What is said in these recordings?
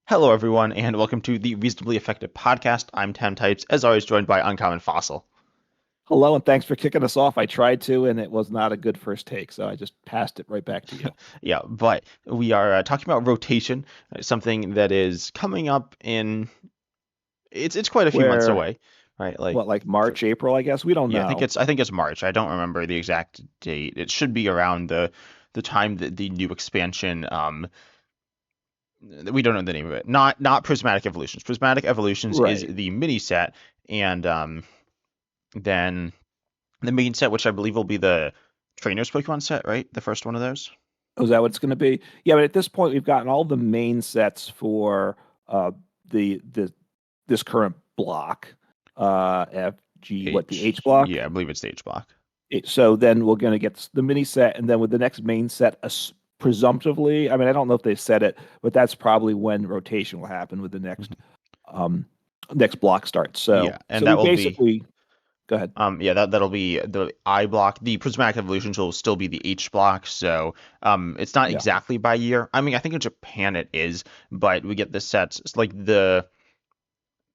Hello, everyone, and welcome to the Reasonably Effective Podcast. I'm Tam Types, as always, joined by Uncommon Fossil. Hello, and thanks for kicking us off. I tried to, and it was not a good first take, so I just passed it right back to you. Yeah, but we are talking about rotation, something that is coming up in it's quite a few months Where, away, right? Like, what, like March, April, I guess? We don't yeah, know. I think it's March. I don't remember the exact date. It should be around the time that the new expansion. We don't know the name of it. Not Prismatic Evolutions. Prismatic Evolutions is Right. the mini set, and then the main set, which I believe will be the Trainers Pokemon set, right? The first one of those. Oh, is that what it's going to be? Yeah, but at this point, we've gotten all the main sets for uh, the this current block, F, G, what, the H block? Yeah, I believe it's the H block. So then we're going to get the mini set, and then with the next main set, presumptively, I mean, I don't know if they said it, but that's probably when rotation will happen with the Mhm. um, next block starts. Yeah, So and we that will be basically go ahead. yeah, that'll be the I block. The Prismatic Evolutions will still be the H block, so it's not Yeah. exactly by year. I mean, I think in Japan it is, but we get the sets. It's like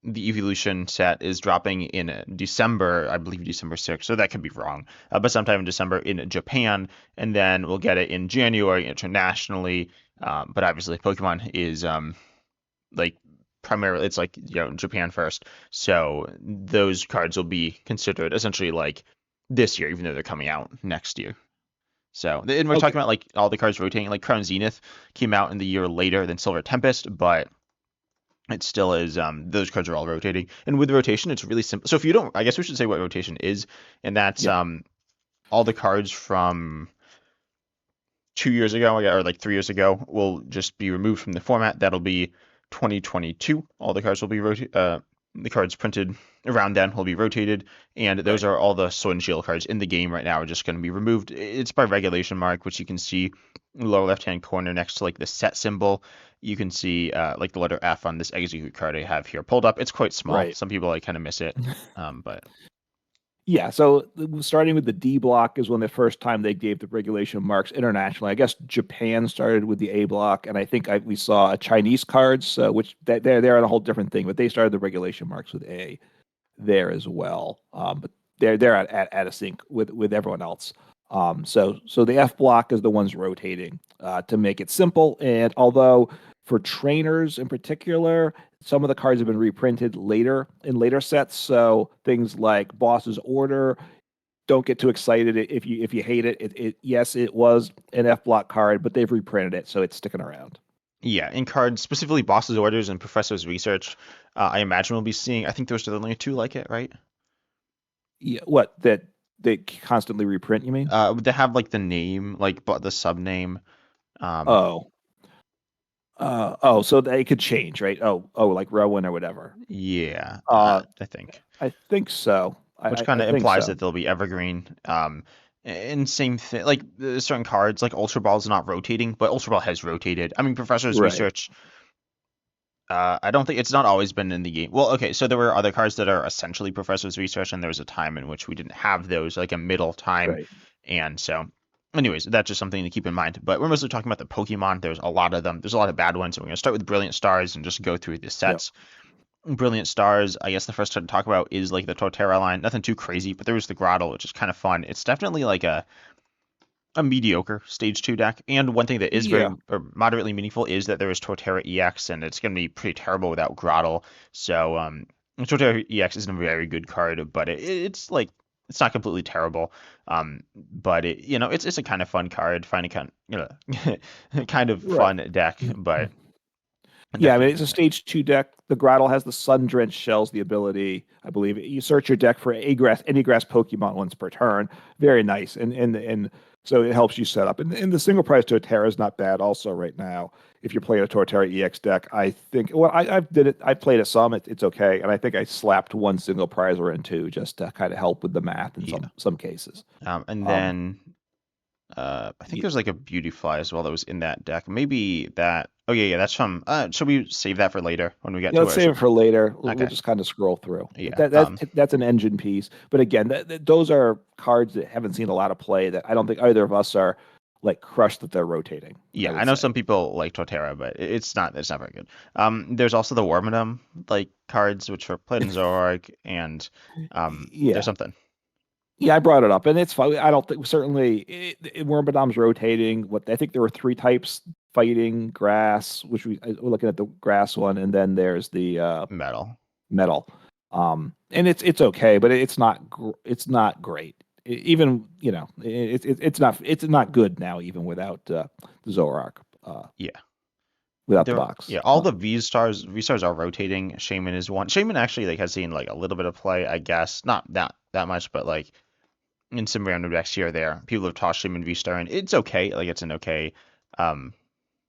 the evolution set is dropping in December, I believe December 6th, so that could be wrong. But sometime in December in Japan, and then we'll get it in January internationally. But obviously, Pokemon is like primarily it's like Japan first, so those cards will be considered essentially like this year, even though they're coming out next year. So, and we're Okay. talking about like all the cards rotating. Like Crown Zenith came out in the year later than Silver Tempest, but it still is those cards are all rotating, and with rotation it's really simple. So if you don't, I guess we should say what rotation is, and that's Yeah. all the cards from 2 years ago or like 3 years ago will just be removed from the format. That'll be 2022. All the cards will be the cards printed around then will be rotated, and those Right. are all the Sword and Shield cards in the game right now are just going to be removed. It's by regulation mark, which you can see in the lower left hand corner next to like the set symbol. You can see like the letter F on this execute card I have here pulled up. It's quite small. Right. Some people like kind of miss it, but Yeah. So starting with the D block is when the first time they gave the regulation marks internationally. I guess Japan started with the A block, and I think we saw a Chinese cards, which they're on a whole different thing, but they started the regulation marks with A there as well. But they're at a sync with everyone else. So the F block is the ones rotating to make it simple. And although for trainers in particular, some of the cards have been reprinted later in later sets. So things like Boss's Order, don't get too excited if you hate it. Yes, it was an F block card, but they've reprinted it, so it's sticking around. yeah, in cards specifically Boss's Orders and Professor's Research, I imagine we'll be seeing. I think there's only two like it, right? Yeah, what that they constantly reprint? You mean? Would they have like the name, like but the sub name? Um, Oh, so they could change, right? Like Rowan or whatever. yeah, Uh, I think, I think so. which I kind of think implies so. that they'll be evergreen. And same thing, like certain cards, like Ultra Ball is not rotating, but Ultra Ball has rotated. I mean, Professor's Right. Research. I don't think it's not always been in the game. Well, okay, so there were other cards that are essentially Professor's Research, and there was a time in which we didn't have those, like a middle time, Right. and so. Anyways, that's just something to keep in mind. But we're mostly talking about the Pokemon. There's a lot of them. There's a lot of bad ones. So we're going to start with Brilliant Stars and just go through the Yep. sets. Brilliant Stars, I guess the first one to talk about is like the Torterra line. Nothing too crazy, but there was the Grottle, which is kind of fun. It's definitely like a mediocre stage two deck. And one thing that is very Yeah. or moderately meaningful is that there is Torterra EX, and it's going to be pretty terrible without Grottle. So Torterra EX isn't a very good card, but it's like it's not completely terrible. But it's a kind of fun card, finding kind of Right. fun deck, but Yeah, I mean, definitely it's a stage two deck. The Grottle has the Sun Drenched Shells, the ability, I believe. You search your deck for any grass Pokemon once per turn. Very nice. And so it helps you set up. And the single price Torterra is not bad also right now. If you're playing a Torterra EX deck, I think, well, I've did it. I played it some. It's okay. And I think I slapped one single prize or in two just to kind of help with the math in yeah. some cases. And Um, then I think yeah, there's like a Beautifly as well that was in that deck. Maybe that. Oh yeah, yeah, that's from. Should we save that for later when we get Yeah, to let's it? Or save should it for later. We'll okay, just kind of scroll through. yeah, That's an engine piece. But again, those are cards that haven't seen a lot of play that I don't think either of us are like crush that they're rotating, I Yeah, I would know say. some people like Torterra, but it's not very good. There's also the Wormadam like cards, which are played in Zoroark, and there's Yeah. something Yeah, I brought it up, and it's fine. I don't think certainly Wormadom's rotating. What I think there were three types: fighting, grass, which we're looking at the grass one, and then there's the metal. metal. And it's okay, but it's not great. Even it's not good now, even without the Zoroark, Yeah. without the There, box. yeah, all the V stars are rotating. Shaman is one. Shaman actually like has seen like a little bit of play, I guess. Not that much, but like in some random decks here or there. People have tossed Shaman V star and it's okay. Like it's an okay um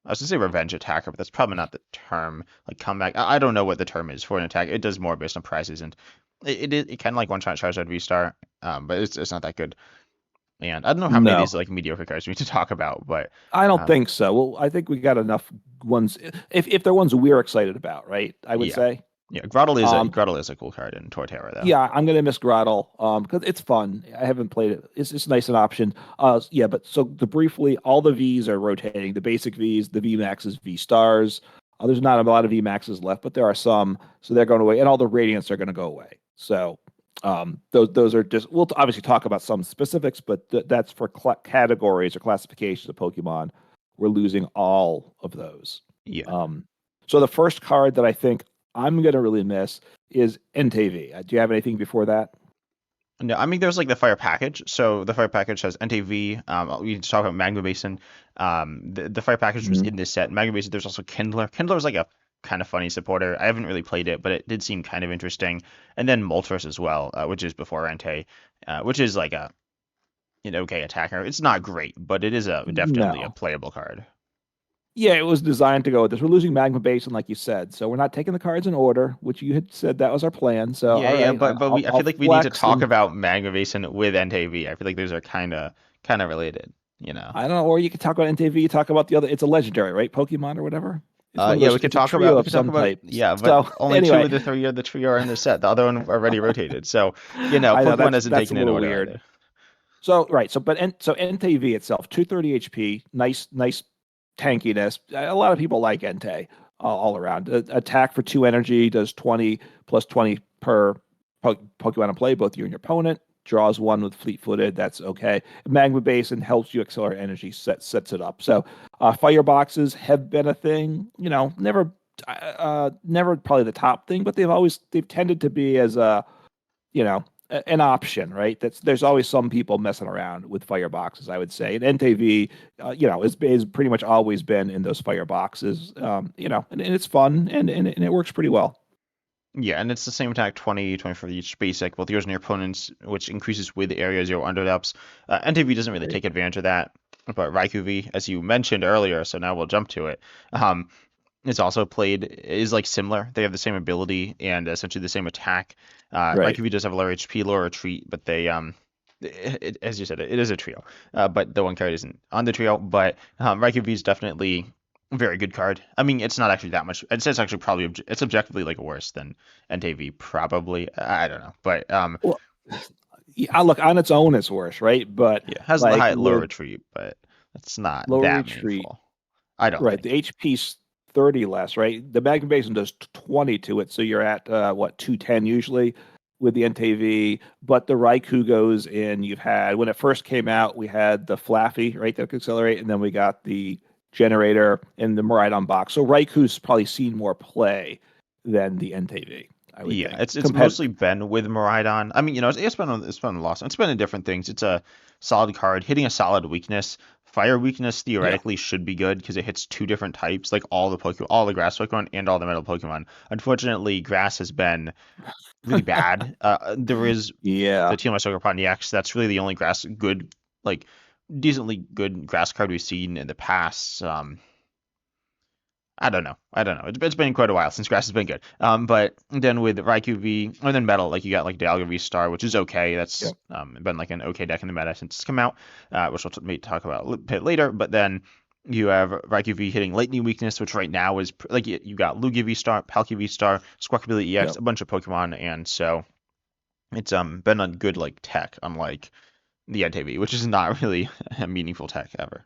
I was gonna say revenge attacker, but that's probably not the term. Like comeback. I don't know what the term is for an attack. It does more based on prices and it kind of like one shot Charizard V star, but it's not that good. And I don't know how many of these No, like mediocre cards we need to talk about, but I don't um think so. Well, I think we got enough ones. If they're ones we're excited about, right? I would yeah. say. Yeah, Grottle is a Um, Grottle is a cool card in Torterra though. Yeah, I'm gonna miss Grottle because it's fun. I haven't played it. It's nice an option. Yeah, but so the briefly, all the V's are rotating. The basic V's, the V Maxes, V Stars. There's not a lot of V Maxes left, but there are some, so they're going away, and all the Radiants are going to go away. So those are just. We'll obviously talk about some specifics, but that's for categories or classifications of Pokemon. We're losing all of those. Yeah. Um, so the first card that I think I'm gonna really miss is NTV. Do you have anything before that? No, I mean there's like the fire package. So the fire package has NTV. We need to talk about Magma Basin. The fire package was Mhm. in this set. Magma Basin. There's also Kindler. Kindler is like a kind of funny supporter. I haven't really played it, but it did seem kind of interesting. And then Moltres as well, which is before Entei, which is like a okay attacker. It's not great, but it is a definitely a No. playable card. Yeah, it was designed to go with this. We're losing Magma Basin, like you said, so we're not taking the cards in order, which you had said that was our plan. So, Yeah, all yeah, right, but we I I'll feel like we need to flex, talk and about Magma Basin with NTV. I feel like those are kind of related, you know. I don't know. Or you could talk about NTV, talk about the other. It's a legendary, right? Pokemon or whatever. It's one of Yeah, those. we could It's a talk about trio we of could talk some about types. yeah, but So only two anyway, of the three of the trio are in the set. The other one already rotated. So, I know Pokemon isn't that's a taken in little order weird. either. So right, so NTV itself, 230 HP, nice tankiness. A lot of people like Entei all around. Attack for 2 energy does 20 plus 20 per Pokemon in play, both you and your opponent. Draws one with fleet footed. That's okay. Magma Basin helps you accelerate energy. Sets it up. So fireboxes have been a thing. Never probably the top thing, but they've tended to be as a an option, right? There's always some people messing around with fireboxes, I would say. And NTV, is pretty much always been in those fireboxes, and it's fun and it works pretty well. Yeah, and it's the same attack 20 for each basic, both yours and your opponent's, which increases with area 0 underdepths. NTV doesn't really Right. take advantage of that, but Raikou V, as you mentioned earlier, so now we'll jump to it. Um, is also played is like similar. They have the same ability and essentially the same attack. Right. Raikou does have lower HP, lower retreat, but as you said, it is a trio. But the one card isn't on the trio. But Raikou is definitely a very good card. I mean, it's not actually that much. It's actually probably it's objectively like worse than NTV probably. I don't know, but Well, yeah, look, on its own, it's worse, right? But yeah, has the like high lower with retreat, but it's not lower that retreat, meaningful. I don't right? The think. HP's 30 less, right? The Magma Basin does 20 to it, so you're at what 210 usually with the NTV. But the Raikou goes in. You've had when it first came out, we had the Flaffy, right, that could accelerate, and then we got the generator and the Miraidon box. So Raikou's probably seen more play than the NTV, I would Yeah, think. it's mostly been with Miraidon. I mean, it's been lost. It's been in different things. It's a solid card hitting a solid weakness. Fire weakness Yeah. theoretically should be good because it hits two different types, like all the grass Pokemon and all the metal Pokemon. Unfortunately, grass has been really bad. There is the Yeah. Teal Soccer Pontiacs. That's really the only grass good, like decently good grass card we've seen in the past. I don't know. I don't know. It's been quite a while since grass has been good. But then with Raikou V, or then metal, like you got like Dialga V Star, which is okay. That's Yep. been like an okay deck in the meta since it's come out, which we'll maybe talk about a bit later. But then you have Raikou V hitting Lightning Weakness, which right now is like you got Lugia V Star, Palkia V Star, Squawkabilly EX, Yep. a bunch of Pokemon, and so it's been a good like tech, unlike the NTV, which is not really a meaningful tech ever.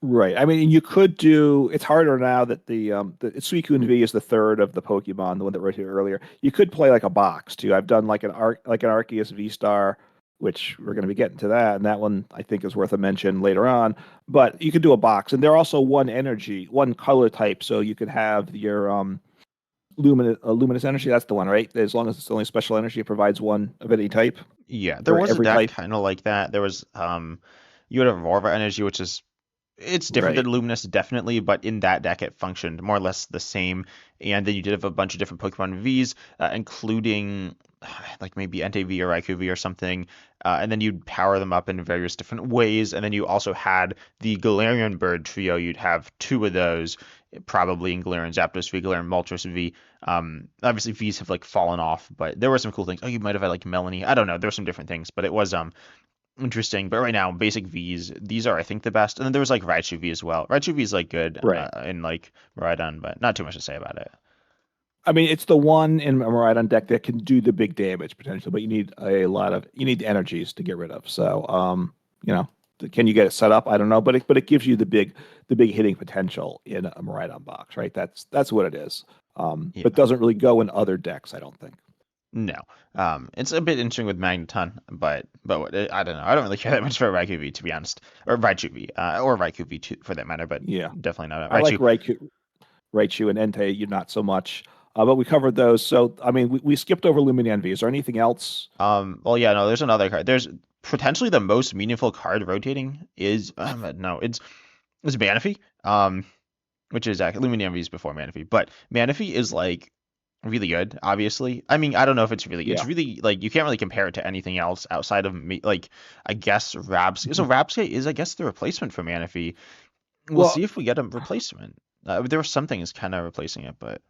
Right. I mean, you could do. It's harder now that the Suicune V is the third of the Pokemon, the one that wrote here earlier. You could play like a box too. I've done like an Arceus V Star, which we're going to be getting to that, and that one I think is worth a mention later on. But you could do a box, and they're also one energy, one color type, so you could have your luminous energy. That's the one, right? As long as it's only special energy, it provides one of any type Yeah, there or was a every deck type. kind of like that. There was you would have Aurora Energy, which is it's different than Right. Luminous, definitely, but in that deck it functioned more or less the same. And then you did have a bunch of different Pokemon Vs, including like maybe Entei V or Raikou V or something. And then you'd power them up in various different ways. And then you also had the Galarian Bird trio. You'd have two of those, probably in Galarian Zapdos V, Galarian Moltres V. Obviously Vs have like fallen off, but there were some cool things. Oh, you might have had like Melanie. I don't know. There were some different things, but it was interesting. But right now, basic Vs, these are I think the best. And then there was like Raichu V as well. Raichu V is like good Right. in like Rhydon, but not too much to say about it. I mean, it's the one in Miraidon deck that can do the big damage potentially, but you need energies to get rid of. So, you know, can you get it set up? I don't know, but it gives you the big hitting potential in a Miraidon box, right? That's what it is. But Yeah. doesn't really go in other decks, I don't think. No. It's a bit interesting with Magneton, but I don't know. I don't really care that much for Raikou V to be honest, or Raichu V, or Raikou V too, for that matter, but Yeah, definitely not I like Raichu. Raichu and Entei, you not so much. But we covered those. So, I mean, we skipped over Lumineon V. Is there anything else? Well, yeah, no, there's another card. There's potentially the most meaningful card rotating is no, it's Manaphy. Which is actually Lumineon V is before Manaphy, but Manaphy is like really good, obviously. I mean, I don't know if it's Yeah. really like you can't really compare it to anything else outside of me like I guess Rabs. So Rabsca is I guess the replacement for Manaphy. We'll Well, see if we get a replacement. There were some things kind of replacing it, but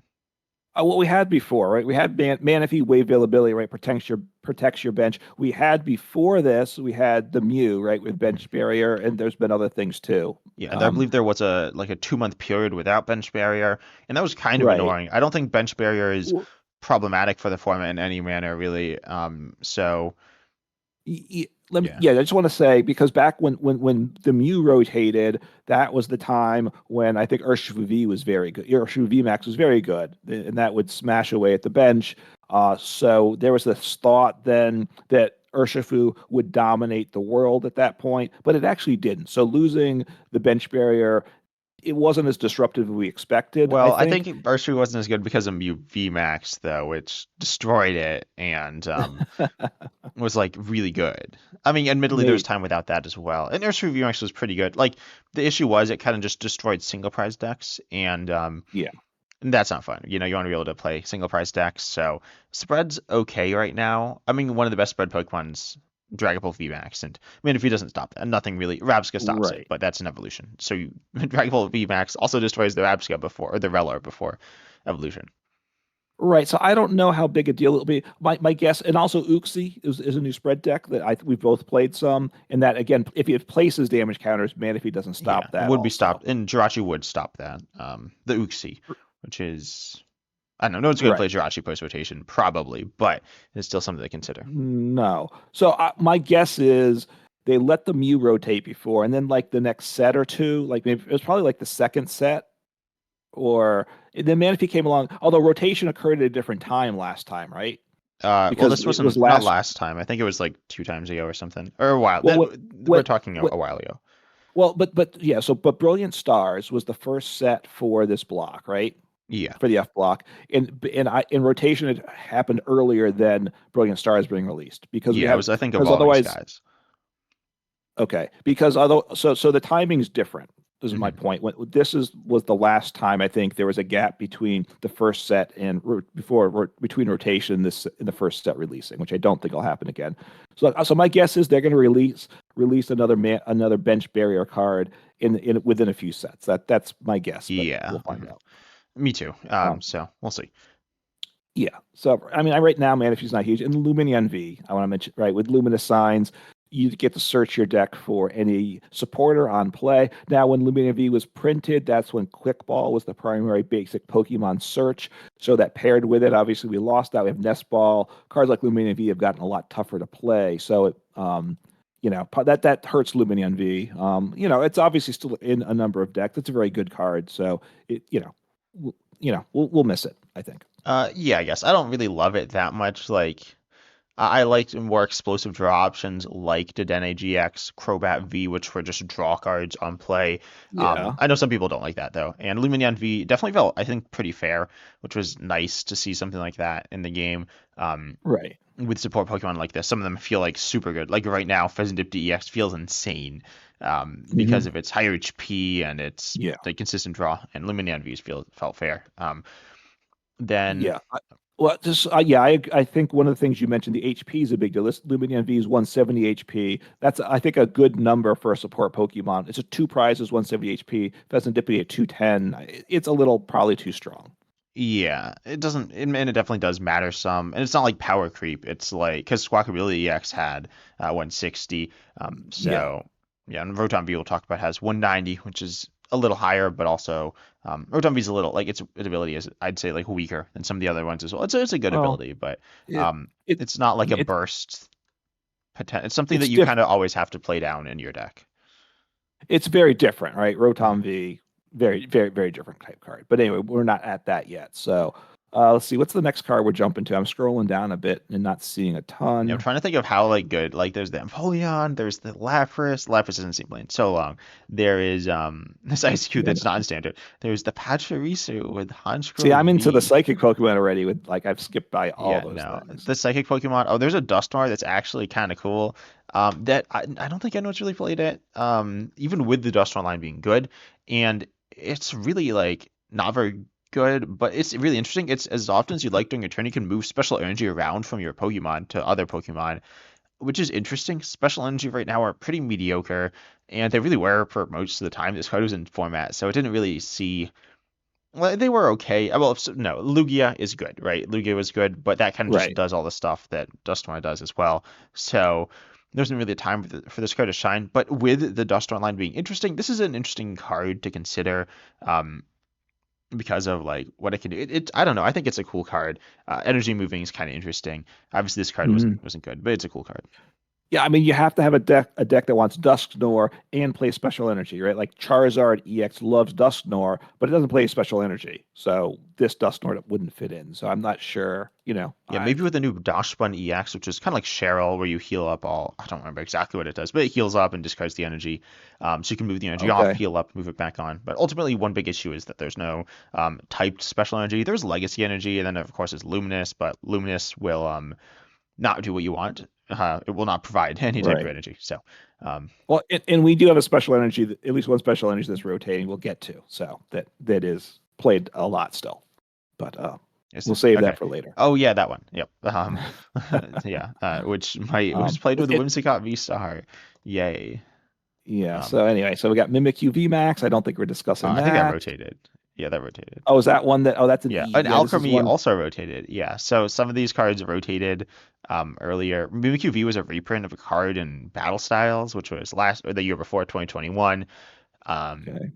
what we had before, right? We had Manaphy wave availability, right? Protects your bench. We had before this, we had the Mew, right, with mhm. bench barrier, and there's been other things too. Yeah, I Um, believe there was a like a 2 month period without bench barrier, and that was kind of right. annoying. I don't think bench barrier is Well, problematic for the format in any manner, really. So yeah, yeah, I just want to say because back when the Mew rotated, that was the time when I think Urshifu V was very good. Urshifu V Max was very good, and that would smash away at the bench. So there was this thought then that Urshifu would dominate the world at that point, but it actually didn't. So losing the bench barrier, it wasn't as disruptive as we expected, I well, I think. think Archery wasn't as good because of Mew Max though, which destroyed it and was like really good. I mean, admittedly, there was Mate, time without that as well, and Archery V Max was pretty good. Like the issue was it kind of just destroyed single prize decks, yeah, and that's not fun. You want to be able to play single prize decks. So spread's okay right now. I mean, one of the best spread Pokemon's Dragapult VMAX, and I mean if he doesn't stop that, nothing really. Rabsca stops it, right. but that's an evolution. So Dragapult VMAX also destroys the Rabsca before or the Rellor before evolution. Right. So I don't know how big a deal it'll be. My guess, and also Uxie is a new spread deck that we've both played some, and that again, if it places damage counters, man, if he doesn't Yeah, stop it that would be also. stopped, and Jirachi would stop that. The Uxie, which is I don't know, no one's going to play Right. Jirachi post rotation probably, but it's still something to consider. No. So my guess is they let the Mew rotate before, and then like the next set or two, like maybe it was probably like the second set, or then Manaphy came along. Although rotation occurred at a different time last time, right? Well, Because this it was wasn't not last. last time. I think it was like 2 times ago or something, or a while. Well, We're what talking a what while ago. Well, but yeah, so but Brilliant Stars was the first set for this block, right? Yeah, For the F block. And in rotation it happened earlier than Brilliant Stars being released yeah. It was I think because Evolving otherwise Skies. okay, because although so the timing's different. This is my Hmm. point. When this is was the last time I think there was a gap between the first set and between rotation this in the first set releasing, which I don't think will happen again. So my guess is they're going to release another bench barrier card in within a few sets. That's my guess, but Yeah, we'll find out. me too. Um, So we'll see. yeah. So I mean, right now, man, if he's not huge, and Luminion V, I want to mention right with Luminous Signs, you get to search your deck for any supporter on play. Now, when Luminion V was printed, that's when Quickball was the primary basic Pokemon search. So that paired with it, obviously, we lost that. We have Nest Ball. Cards like Luminion V have gotten a lot tougher to play. So that hurts Lumineon V. It's obviously still in a number of decks. It's a very good card, so it we'll miss it, I think. Yeah, I guess I don't really love it that much. Like I liked more explosive draw options like Dedenne GX, Crobat V, which were just draw cards on play. Yeah, I know some people don't like that though, and Lumineon V definitely felt, I think, pretty fair, which was nice to see something like that in the game. Um, right. with support Pokemon like this, some of them feel like super good. Like right now, Pheasant EX feels insane because Hmm. of its higher HP and its Yeah, like consistent draw, and Lumineon V's felt fair. Then yeah. Well, just yeah, I think one of the things you mentioned, the HP is a big deal. This Lumineon V is 170 HP. That's, I think, a good number for a support Pokemon. It's a two prizes, 170 HP. Pheasantipity at 210. It's a little probably too strong. Yeah, it doesn't, and it definitely does matter some. And it's not like power creep. It's like because Squawkabilly EX had 160. Yeah. So yeah, and Rotom V we'll talk about has 190, which is a little higher, but also Rotom V is a little like its ability is, I'd say, like weaker than some of the other ones as well. It's a good Well, ability, but it it it's not like a it burst. It's something that it's you different. kind of always have to play down in your deck. It's very different, right? Mhm. Rotom V, very, very, very different type card. But anyway, we're not at that yet. So let's see. What's the next card we're jumping to? I'm scrolling down a bit and not seeing a Yeah, I'm ton. trying to think of how like good. Like there's the Empoleon, there's the Lapras. Lapras doesn't seem playing so long. There is this Ice Cube Yeah. that's not in standard. There's the Pachirisu with See, Honchkrow I'm into the V. psychic Pokemon already with like I've skipped by all Yeah, those no. things. The Psychic Pokemon. Oh, there's a Dusknoir that's actually kind of cool. That I don't think anyone's really played it. Even with the Dusknoir line being good, and it's really like not very good, but it's really interesting. It's as often as you like during your turn, you can move special energy around from your Pokemon to other Pokemon, which is interesting. Special energy right now are pretty mediocre, and they really were for most of the time this card was in format, so it didn't really see. Well, they were okay. Well, no, Lugia is good, right? Lugia was good, but that kind of just Right. does all the stuff that Dusknoir does as well. So there wasn't really a time for this card to shine. But with the Dusknoir line being interesting, this is an interesting card to consider. Um, because of like what it can do. I don't know. I think it's a cool card. Energy moving is kind of interesting. Obviously, this card Mhm. wasn't good, but it's a cool card. Yeah, I mean, you have to have a deck that wants Dusknoir and play special energy, right? Like Charizard EX loves Dusknoir, but it doesn't play special energy. So this Dusknoir wouldn't fit in. So I'm not sure. Yeah, maybe with a new Dachsbun EX, which is kind of like Cheryl, where you heal up all. I don't remember exactly what it does, but it heals up and discards the energy. So you can move the energy off, Okay, heal up, move it back on. But ultimately, one big issue is that there's no typed special energy. There's Legacy energy, and then of course it's Luminous, but Luminous will not do what you want. It will not provide any type of right. energy. So um, Well, and we do have a special energy, at least one special energy that's rotating. We'll get to, so that is played a lot still, but is we'll it save that okay? for later. Oh yeah, that one. Yep. Yeah. Which played with It Whimsicott V Star. Yay. Yeah. Um, So anyway, so we got Mimikyu VMAX. I don't think we're discussing I think that that. rotated. Yeah, that rotated. Oh, is that one that? Oh, that's an Yeah, E. and Yeah, this is Alchemy one. also rotated. Yeah, so some of these cards rotated earlier. Mimikyu V was a reprint of a card in Battle Styles, which was last or the year before, 2021. Um, Okay.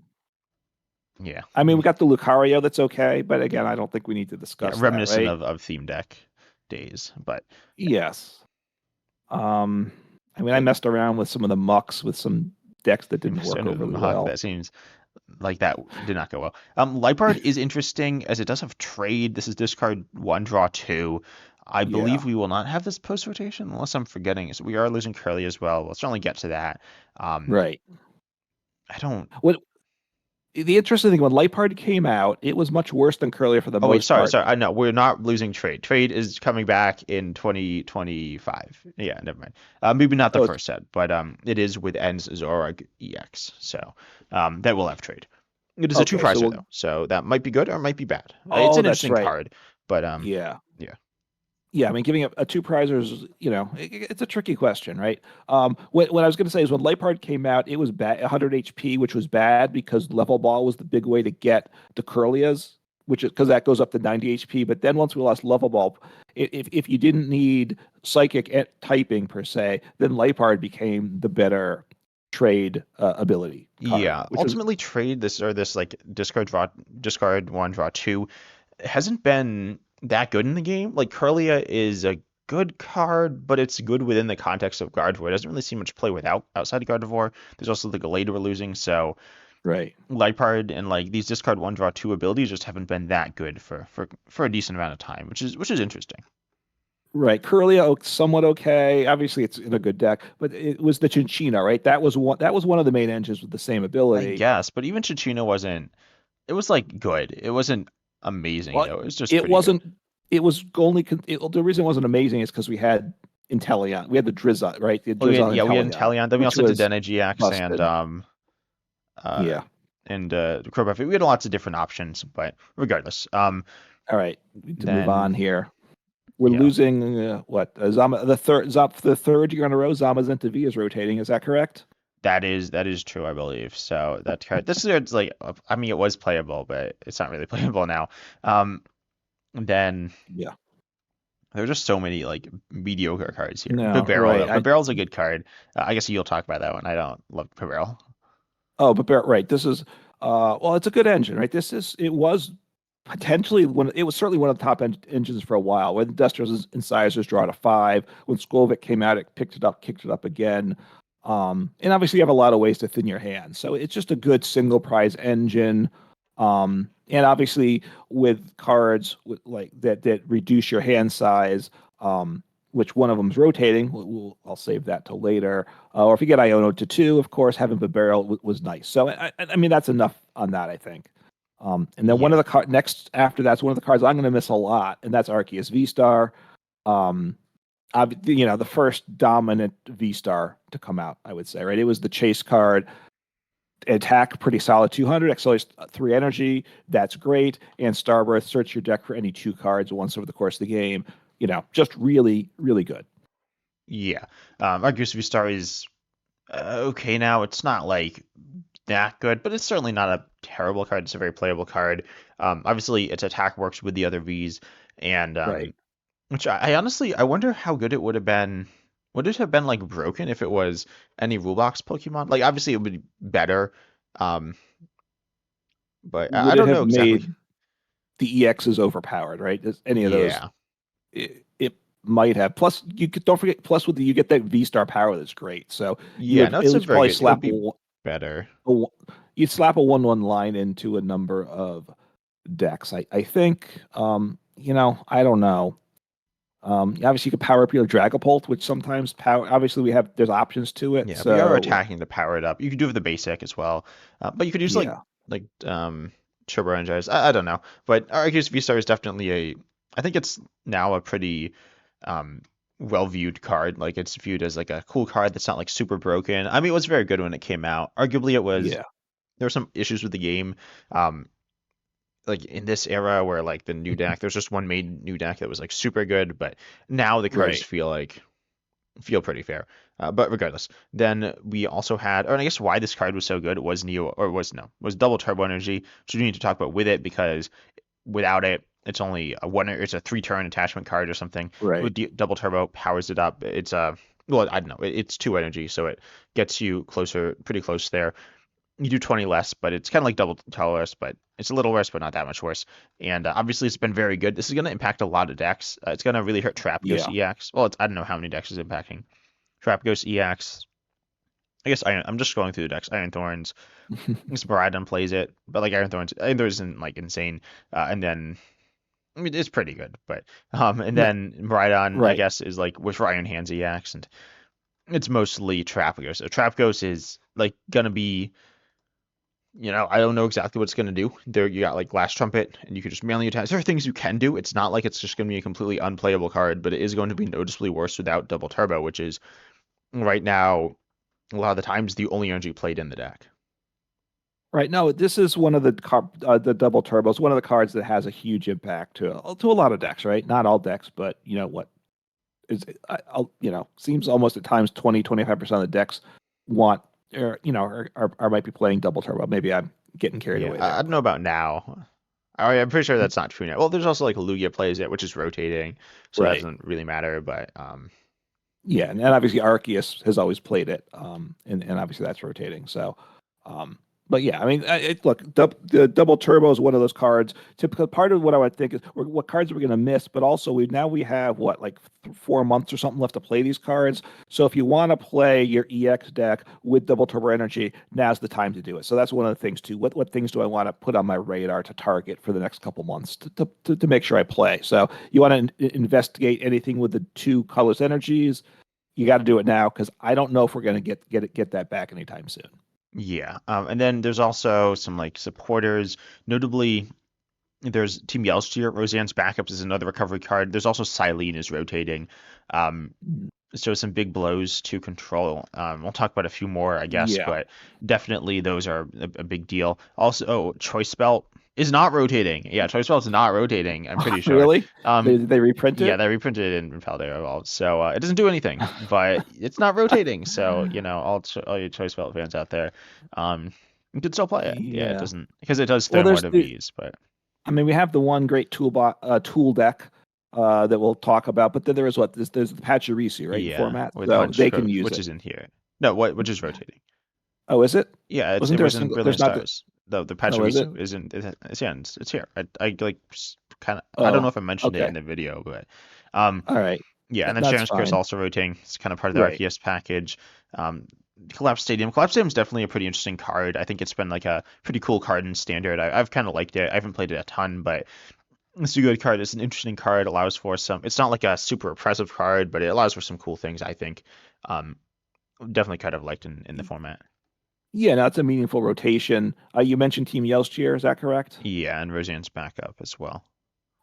yeah, I mean, we got the Lucario. That's okay, but again, I don't think we need to yeah, discuss that, reminiscent right? of theme deck days. But Yes. Um, I mean, I yeah, messed around with some of the mucks with some decks that didn't Mr. work overly Mach, well. that seems like that did not go well. Lipard is interesting as it does have trade. This is discard one, draw two. I Yeah. believe we will not have this post rotation unless I'm forgetting. So we are losing Curly as well. We'll certainly get to that. Um, Right. I don't. What the interesting thing when Lipard came out, it was much worse than Curlier for the Oh wait, most sorry, part. sorry. I know we're not losing trade. Trade is coming back in 2025. Yeah, never mind. Maybe not the Oh, it's first set, but it is with Ends Zorag EX. So that will have trade. It is a two okay. So pricer we'll. though, so that might be good or it might be bad. It's Oh, an that's interesting right. card, but Yeah. yeah, Yeah, I mean, giving up a two prizers, it's a tricky question, right? What I was going to say is when Leopard came out, it was bad, 100 HP, which was bad because level ball was the big way to get the Curlias, which is because that goes up to 90 HP. But then once we lost level ball, if you didn't need psychic typing per se, then Leopard became the better trade ability card, yeah. which was Ultimately, trade this like discard one, draw two hasn't been that good in the game. Like Curlia is a good card, but it's good within the context of Gardevoir. It doesn't really see much play without outside of Gardevoir. There's also the Gallade we're losing, so Right. Liepard and like these discard one draw two abilities just haven't been that good for a decent amount of time, which is interesting. Right. Curlia, somewhat okay. Obviously, it's in a good deck, but it was the Chinchina, right? That was one of the main engines with the same I ability. guess, but even Chichino wasn't. It was like good. It wasn't amazing Well, though. It was just it pretty good. wasn't. It was only. The reason it wasn't amazing is because we had Inteleon. We had the Drizzt, right? The Oh, Drizzt yeah, we had Inteleon, Inteleon. Then we which also did was Denegiax busted. uh Yeah. Crobat. We had lots of different options, but regardless, All right. We need to move then on here. We're yeah, losing what? Zama the third year in a row. Zamazenta V is rotating. Is that correct? that is true, I believe. So that card, this is like, I mean, it was playable, but it's not really playable now. Um, then Yeah. there are just so many like mediocre cards here. No. Bibarel Right. though, Bibarel's a good card. I guess you'll talk about that one. I don't love Bibarel. Oh, but right. This is well, it's a good engine, right? It was potentially one. It was certainly one of the top engines for a while. When Duster's Incisors draw to five, when Skolvik came out, it picked it up, kicked it up again. And obviously you have a lot of ways to thin your hand. So it's just a good single prize engine. And obviously with cards with like that reduce your hand size, which one of them's rotating. I'll save that till later. Or if you get Iono to two, of course, having the barrel was nice. So I mean that's enough on that, I think. And then one of Yeah, the next after that's one of the cards I'm going to miss a lot, and that's Arceus V Star. Um, the first dominant V Star to come out, I would say, right? It was the chase card. Attack pretty solid 200, accelerates 3 energy. That's great. And Starbirth, search your deck for any two cards once over the course of the game. Just really, really good. yeah. Arceus V-Star is okay now. It's not like that good, but it's certainly not a terrible card. It's a very playable card. Obviously, its attack works with the other Vs, and Right. which I honestly I wonder how good it would have been. Would it have been like broken if it was any Rulebox Pokemon? Like obviously it would be better, um, but I Would it don't have know exactly. made the EXs overpowered, right? Any of those, Yeah, it might have. Plus, don't forget. Plus, you get that V Star power that's great. So you yeah. would No, at it's a least very probably good. It would be better. you'd slap a 1/1 line into a number of decks. I think. I don't know. Obviously, you could power up your Dragapult, which sometimes power. Obviously, there's options to it. Yeah, but you are So attacking to power it up. You could do it with the basic as well, but you could use yeah, like Turbo Energize. I don't know, but Arceus V-Star is definitely a. I think it's now a pretty um well viewed card. Like it's viewed as like a cool card that's not like super broken. I mean, it was very good when it came out. Arguably, it was. yeah, There were some issues with the game. Um, like in this era where like the new deck, there's just one made new deck that was like super good, but now the cards right, feel pretty fair. But regardless, then we also had, or I guess why this card was so good was Neo, or was no, was Double Turbo Energy, which we need to talk about with it because without it, it's only it's a 3 turn attachment card or something. right, With Double Turbo powers it up. It's a well, I don't know, it's 2 energy, so it gets you closer, pretty close there. You do 20 less, but it's kind of like double colorless, but it's a little worse, but not that much worse. And obviously, it's been very good. This is going to impact a lot of decks. It's going to really hurt Trap Ghost yeah, EX. Well, I don't know how many decks is impacting. Trap Ghost EX. I guess I'm just scrolling through the decks. Iron Thorns. I guess Baradon plays it, but like Iron Thorns isn't like insane. And then I mean it's pretty good, but and no, then Baradon I right, guess is like with Iron Hands EX, and it's mostly Trap Ghost. So Trap Ghost is like gonna be I don't know exactly what it's going to do. There, you got like Glass Trumpet, and you can just mainly attack. There are things you can do. It's not like it's just going to be a completely unplayable card, but it is going to be noticeably worse without Double Turbo, which is right now a lot of the times the only energy played in the deck. right. No, this is one of the double turbos. One of the cards that has a huge impact to a lot of decks, right? Not all decks, but what is seems almost at times 20-25% of the decks want or might be playing double turbo. Maybe I'm getting carried Yeah, away I there, don't know but about now. I'm pretty sure that's not true now. Well, there's also like Lugia plays it, which is rotating, so that right. doesn't really matter. But Yeah, and obviously Arceus has always played it, and obviously that's rotating. So, um, But yeah, I mean, look, the double turbo is one of those cards. Typical part of what I would think is what cards are we going to miss, but also we have what like 4 months or something left to play these cards. So if you want to play your EX deck with double turbo energy, now's the time to do it. So that's one of the things too. What things do I want to put on my radar to target for the next couple months to make sure I play? So you want to investigate anything with the two colors energies. You got to do it now because I don't know if we're going to get that back anytime soon. Yeah, and then there's also some like supporters, notably there's Team Yellowstreet. Roseanne's backups is another recovery card. There's also Silene is rotating. Um, so some big blows to control. We'll talk about a few more, I guess, Yeah. but definitely those are a big deal. Also, Choice Belt is not rotating. Yeah, Choice Belt is not rotating. I'm pretty sure. Really? Um, They reprint yeah, it? they reprinted it in Paldea Evolved, so it doesn't do anything, but it's not rotating. So all you Choice Belt fans out there, you can still play it. Yeah, it Yeah. doesn't because it does Well, throw more to V's, but I mean, we have the one great tool deck that we'll talk about, but then there is there's the Pachyrisi, right? yeah, Format, with so Punch they can Code, use which it. is in here. No, what which is rotating. Oh, is it? Yeah, Wasn't it there a was in single? There's Brilliant not the. Stars. The Oh, is it? Pachirisu isn't. It's yeah, it's here. I like kind of. I don't know Oh, if I mentioned it okay. in the video, but um, All right. yeah, and then That's Sharon's Curse fine. also rotating. It's kind of part of the Right. RPS package. Um, Collapse Stadium. Collapse Stadium is definitely a pretty interesting card. I think it's been like a pretty cool card in Standard. I've kind of liked it. I haven't played it a ton, but it's a good card. It's an interesting card. Allows for some. It's not like a super oppressive card, but it allows for some cool things. I think. Um, Definitely kind of liked in the format. Yeah, no, it's a meaningful rotation. You mentioned Team Yelstier, is that correct? Yeah, and Roseanne's backup as well.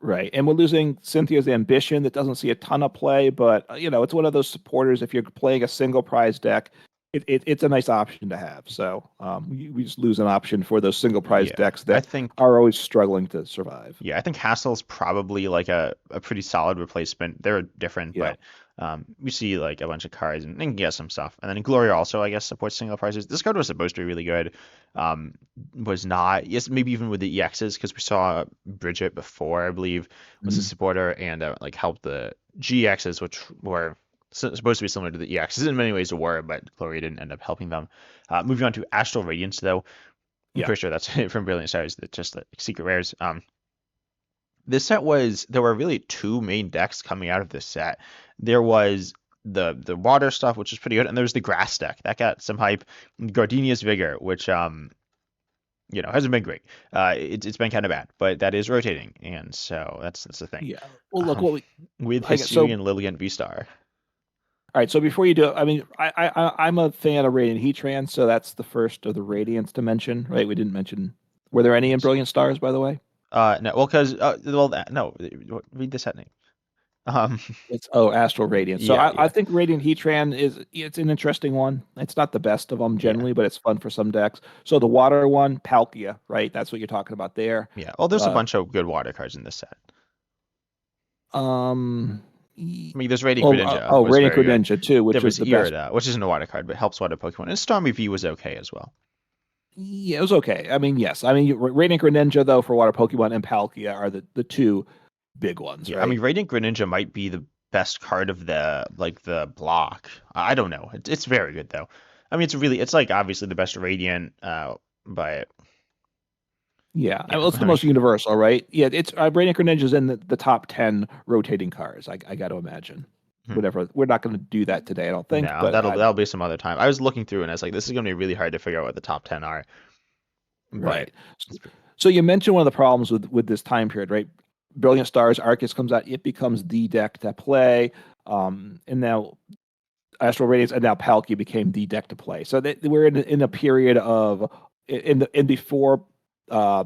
Right. And we're losing Cynthia's ambition that doesn't see a ton of play, but it's one of those supporters. If you're playing a single prize deck, it's a nice option to have. So we just lose an option for those single prize Yeah, decks I that think are always struggling to survive. yeah, I think Hassel's probably like a pretty solid replacement. They're different, Yeah. but we see like a bunch of cards and can get some stuff. And then Gloria also, I guess, supports single prices. This card was supposed to be really good. Um, was not. Yes, maybe even with the EXs because we saw Bridget before, I believe, was a Mhm. supporter and like helped the GXs, which were supposed to be similar to the EXs in many ways were, but Gloria didn't end up helping them. Moving on to Astral Radiance, though. I'm Yeah. pretty sure that's from Brilliant Stars, that just like secret rares. This set was there were really two main decks coming out of this set. There was the water stuff, which is pretty good, and there was the grass deck that got some hype. Gardenia's Vigor, which hasn't been great. It's been kind of bad, but that is rotating, and so that's the thing. Yeah. Well, look, Um, what we with I guess so. Hisuian Lillian V Star. All right. So before you do it, I mean, I'm a fan of Radiant Heatran, so that's the first of the Radiants to mention, right? We didn't mention. Were there any in Yes. Brilliant Stars, by the way? No, well, because no, read the set name. Um, Astral Radiance. So yeah, I yeah, think Radiant Heatran it's an interesting one. It's not the best of them yeah. generally, but it's fun for some decks. So the water one, Palkia, right? That's what you're talking about there. Yeah. Well, there's a Uh, bunch of good water cards in this set. um, I mean, there's Radiant Greninja was Radiant very good. Greninja too, There which was was the best. Irida, which isn't a water card, but helps water Pokemon. And Stormy V was okay as well. Yeah, it was okay. I mean, yes. I mean, Radiant Greninja though for water Pokemon and Palkia are the two big ones, Yeah, I right? mean, Radiant Greninja might be the best card of the block. I don't know. It's very good though. I mean, it's like obviously the best Radiant, but Yeah, yeah, well, it's the I mean, most universal, right? Yeah, it's Radiant Greninja's in the top 10 rotating cards. I got to imagine. hmm. Whatever. We're not going to do that today, I don't think, No, but that'll be some other time. I was looking through and I was like, this is gonna be really hard to figure out what the top 10 are, but right. So you mentioned one of the problems with this time period, right? Brilliant Stars, Arceus comes out, it becomes the deck to play. And now Astral Radiance and now Palkia became the deck to play. So we're in a period of in before uh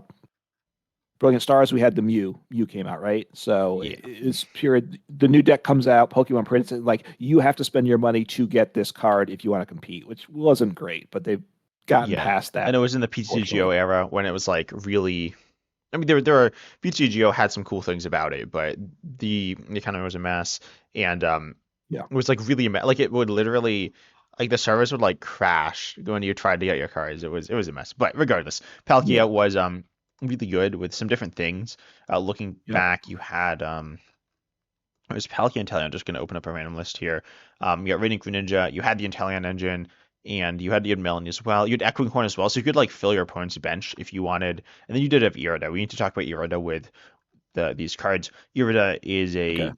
Brilliant Stars, we had the Mew. Mew came out, right? So yeah, it's period. The new deck comes out, Pokemon Prince. Like you have to spend your money to get this card if you want to compete, which wasn't great, but they've gotten yeah. past that, And it was in the PTGO fortunately. era when it was like really. I mean, there are PTGO had some cool things about it, but the kind of was a mess, and Yeah, it was like really like it would literally like the servers would like crash when you tried to get your cards. It was a mess. But regardless, yeah, Palkia was really good with some different things. Looking yeah, back, you had it was Palkia and Inteleon. I'm just going to open up a random list here. You got Radiant Greninja. You had the Inteleon engine. and you had Melanie as well. You had Echoing Horn as well, so you could like fill your opponent's bench if you wanted. And then you did have Irida. We need to talk about Irida with these cards. Irida is Okay.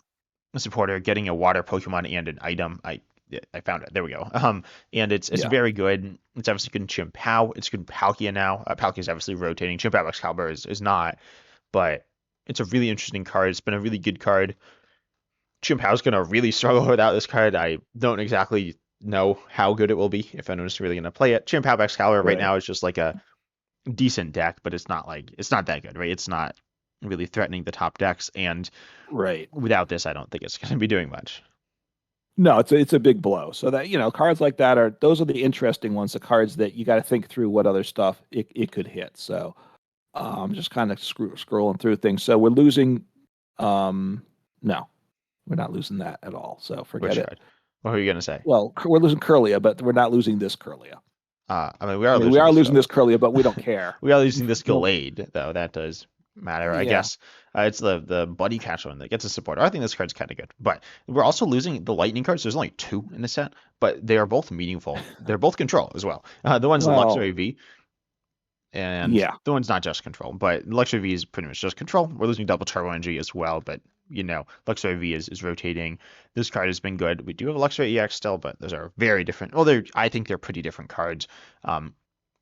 a supporter getting a water Pokemon and an item. I found it. There we go. And it's Yeah. very good. It's obviously good in Chimpao. It's good in Palkia now. Palkia is obviously rotating. Chimpao Excalibur is not, but it's a really interesting card. It's been a really good card. Chimpao's gonna really struggle without this card. I don't exactly know how good it will be if anyone's really gonna play it. Chimpao Excalibur right Right. now is just like a decent deck, but it's not that good, right? It's not really threatening the top decks, and Right. without this, I don't think it's gonna be doing much. No, it's a big blow. So that, cards like that are those are the interesting ones, the cards that you got to think through what other stuff it could hit. So just kind of scrolling through things. So we're losing no, we're not losing that at all. So forget Which it. card? What were you gonna say? Well, we're losing Curlia, but we're not losing this Curlia. I mean, we I are mean, we losing are this losing Curly. this Curlia, but we don't care. We are losing this We don't, Gallade, though. That does matter, I yeah, guess. It's the Buddy Catch one that gets a supporter. I think this card's kind of good, but we're also losing the Lightning cards. There's only two in the set, but they are both meaningful. They're both control as well. The one's the Luxray well, V, and yeah, the one's not just control, but Luxray V is pretty much just control. We're losing double turbo energy as well, but Luxray V is rotating. This card has been good. We do have a Luxray EX still, but those are very different. Well, I think they're pretty different cards.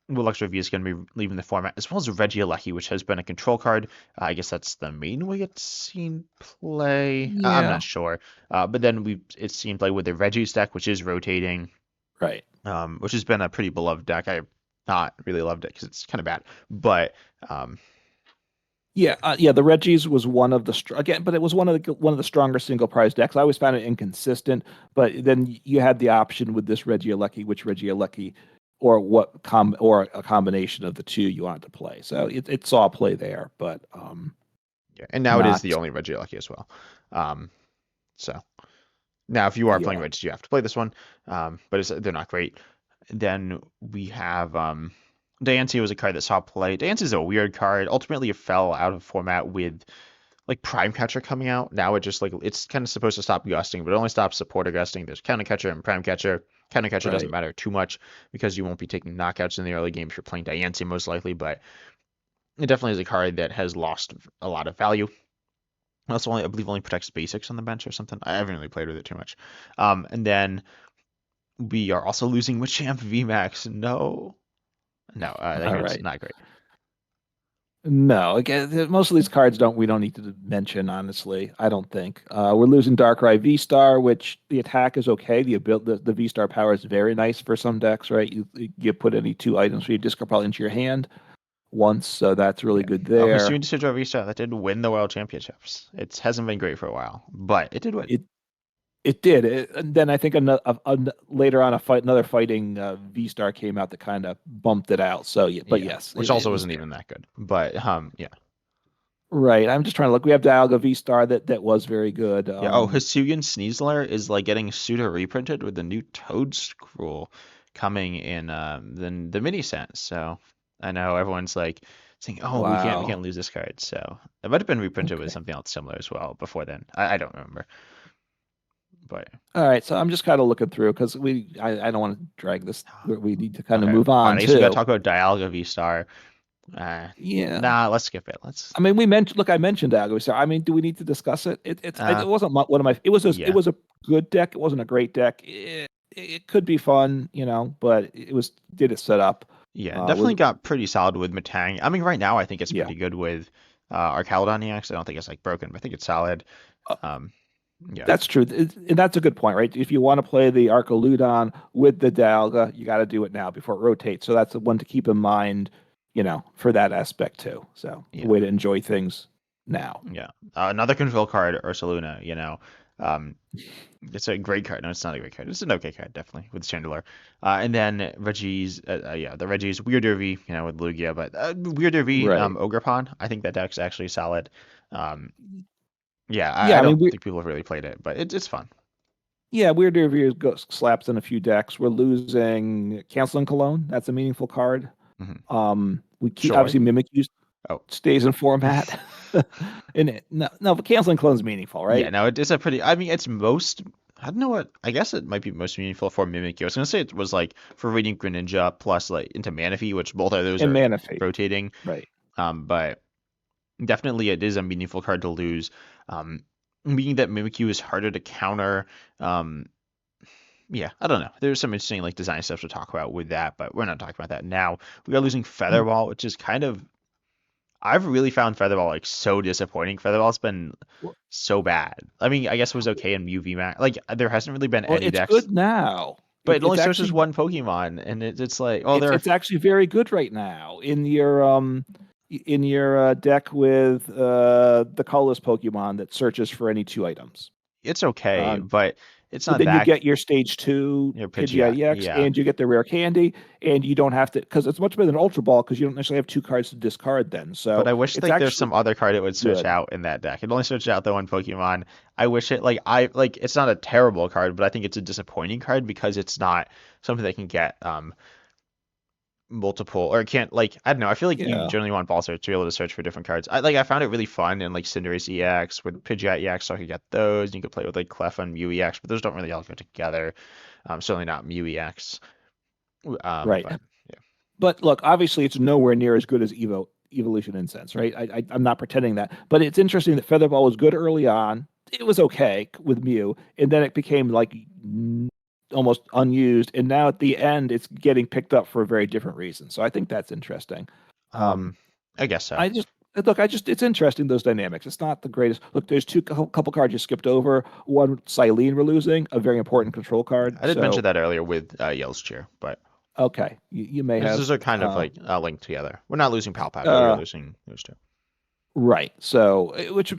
Well, Luxray V is going to be leaving the format, as well as Regieleki, which has been a control card. I guess that's the main way it's seen play. I'm yeah, not sure. But then it's seen play with the Reggie's deck, which is rotating, right. which has been a pretty beloved deck. I not really loved it because it's kind of bad. But um, Yeah, yeah. The Reggies was one of the again, but it was one of the stronger single prize decks. I always found it inconsistent, but then you had the option with this Regieleki, which Regieleki, or or a combination of the two you wanted to play. So it saw play there, but yeah, and now it is the not only Regieleki as well. Um, so now if you are playing yeah, Regis, you have to play this one. But they're not great. Then we have Diancie was a card that saw play. Diancie is a weird card. Ultimately, it fell out of format with like Prime Catcher coming out. Now it just like it's kind of supposed to stop gusting, but it only stops supporter gusting. There's Counter Catcher and Prime Catcher. Counter Catcher doesn't right. matter too much because you won't be taking knockouts in the early game if you're playing Diancie most likely, but it definitely is a card that has lost a lot of value. Also, I believe only protects basics on the bench or something. I haven't really played with it too much. And then we are also losing Machamp VMAX. No, no, that All card's right. not great. No, again, most of these cards we don't need to mention, honestly. I don't think. We're losing Darkrai V-Star, which the attack is okay. The V-Star power is very nice for some decks, right? You put any two items for your discard pile into your hand once, so that's really Yeah. good Oh, there. Hisuian Decidueye V-Star, that did win the World Championships. It hasn't been great for a while, but it did win. It it did. And then I think later on another fighting V-Star came out that kind of bumped it out. So yeah, but Yeah, yes, which it also was wasn't there. even that good. But yeah. Right. I'm just trying to look. We have Dialga V-Star that was very good. Yeah. Oh, Hisuian Sneasler is like getting pseudo reprinted with the new Toad Scroll coming in the mini set. So I know everyone's like saying, "Oh, we can't Wow. lose this card." So it might have been reprinted with Okay. something else similar as well before then. I don't remember, but All right. So I'm just kind of looking through because I don't want to drag this. We need to kind of okay, move fine. on I guess we gotta too. talk about Dialga V Star. Yeah. Nah, let's skip it. Let's. I mean, I mentioned Dialga V-Star. I mean, do we need to discuss it? Uh, It wasn't one of my. It yeah, was a good deck. It wasn't a great deck. It could be fun, but did it set up? yeah, Was definitely got pretty solid with Matang. I mean, right now I think it's Yeah. pretty good with Archaludon EX. I don't think it's like broken, but I think it's solid. Um, yeah, That's true. And that's a good point, right? If you want to play the Archaludon with the Dialga, you got to do it now before it rotates. So that's the one to keep in mind, for that aspect too. So a yeah. way to enjoy things now. Yeah, another control card, Ursaluna. Um, it's a great card. No, it's not a great card. It's an okay card, definitely with Chandler. And then Reggie's, yeah, the Reggie's Weird Derby, with Lugia, but Weird Derby, Right. Ogrepon. I think that deck's actually solid. Um, yeah, Yeah, I I mean, don't think people have really played it, but it's fun. Weird Review slaps in a few decks. We're losing Canceling Cologne. That's a meaningful card. Hmm. We keep Joy. obviously Mimikyu Oh, stays in format. And no, but Canceling Cologne's meaningful, yeah, right? no, it's a pretty. I mean, it's most. I don't know what. I guess it might be most meaningful for Mimikyu. I was gonna say it was like for Radiant Greninja plus like into Manaphy, which both of those And are Manaphy, rotating. right? But definitely it is a meaningful card to lose. Meaning that Mimikyu is harder to counter. Um, yeah, I don't know. There's some interesting like design stuff to talk about with that, but we're not talking about that now. We are losing Featherball, which is kind of I've really found Featherball like so disappointing. Featherball's been Well, so bad. I mean, I guess it was okay in UV Max. Like there hasn't really been well, any it's decks, good now. but it only It's searches actually one Pokemon, and it's like, oh, there are. it's actually very good right now in your deck with the colorless Pokemon that searches for any two items. It's okay, Um, but it's but not then you that. get your stage two You know, Pidgeot, Pidgeot-EX yeah. and you get the rare candy, and you don't have to because it's much better than Ultra Ball because you don't necessarily have two cards to discard then. But So I wish it's like there's actually some other card it would search good. out in that deck. It only searched out the one Pokemon. I wish it like it's not a terrible card, but I think it's a disappointing card because it's not something that can get multiple or it can't like I don't know. I feel like you Yeah. generally want ball search to be able to search for different cards. I found it really fun in like Cinderace EX with Pidgeot EX, so I could get those. And you could play with like Clef and Mew EX, but those don't really all go together. Certainly not Mew EX. Right. But yeah. But look, obviously, it's nowhere near as good as Evolution Incense, right? I'm not pretending that, but it's interesting that Featherball was good early on. It was okay with Mew, and then it became like almost unused, and now at the end, it's getting picked up for a very different reason. So I think that's interesting. Um, I guess so. I just look, I just it's interesting those dynamics. It's not the greatest. Look, there's couple cards you skipped over. One, Silene, we're losing a very important control Yeah, card. I did mention So that earlier with Yell's Cheer, but okay, you may those have. are kind of like linked together. We're not losing Palpat, but we are Uh, losing those two. Right. So, which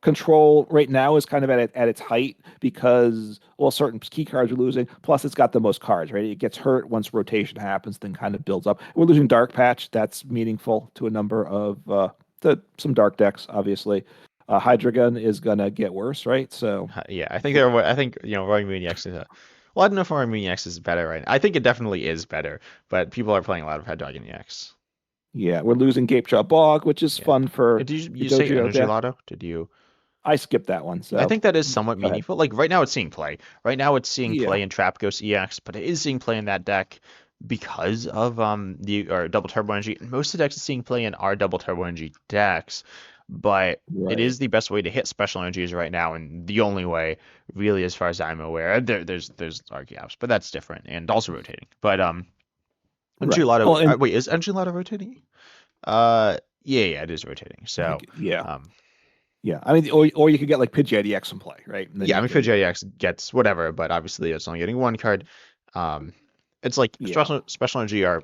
control right now is kind of at its height because well, certain key cards are losing. Plus, it's got the most cards, right? It gets hurt once rotation happens, then kind of builds up. We're losing Dark Patch. That's meaningful to a number of some dark decks, obviously. Hydreigon is gonna get worse, right? So, Yeah, I think they're. I think Roaring Moon EX is a. Well, I don't know if Roaring Moon EX is better right now. I think it definitely is better, but people are playing a lot of Red Dragon EX. yeah, we're losing Gapejaw Bog, which is Yeah. fun for Did you your you say Dojo Energy deck. Lotto? Did you? I skipped that one, I so think that is somewhat go ahead. meaningful. Like right now, it's seeing play. Right now, it's seeing Yeah, play in Trap Ghost EX, but it is seeing play in that deck because of the or Double Turbo Energy. Most of the decks it's seeing play in are Double Turbo Energy decks, but it right, is the best way to hit special energies right now, and the only way, really, as far as I'm aware. There's Arc Gaps, but that's different and also rotating. But Energy right. Lotto. Well, and Wait, is Energy Lotto rotating? Yeah, it is rotating. I So, think yeah. um, Yeah, I mean, or you could get like Pidgeot EX and play, right? And then yeah, I you mean, can, Fidget gets whatever, but obviously it's only getting one card. Um, it's like yeah, special energy are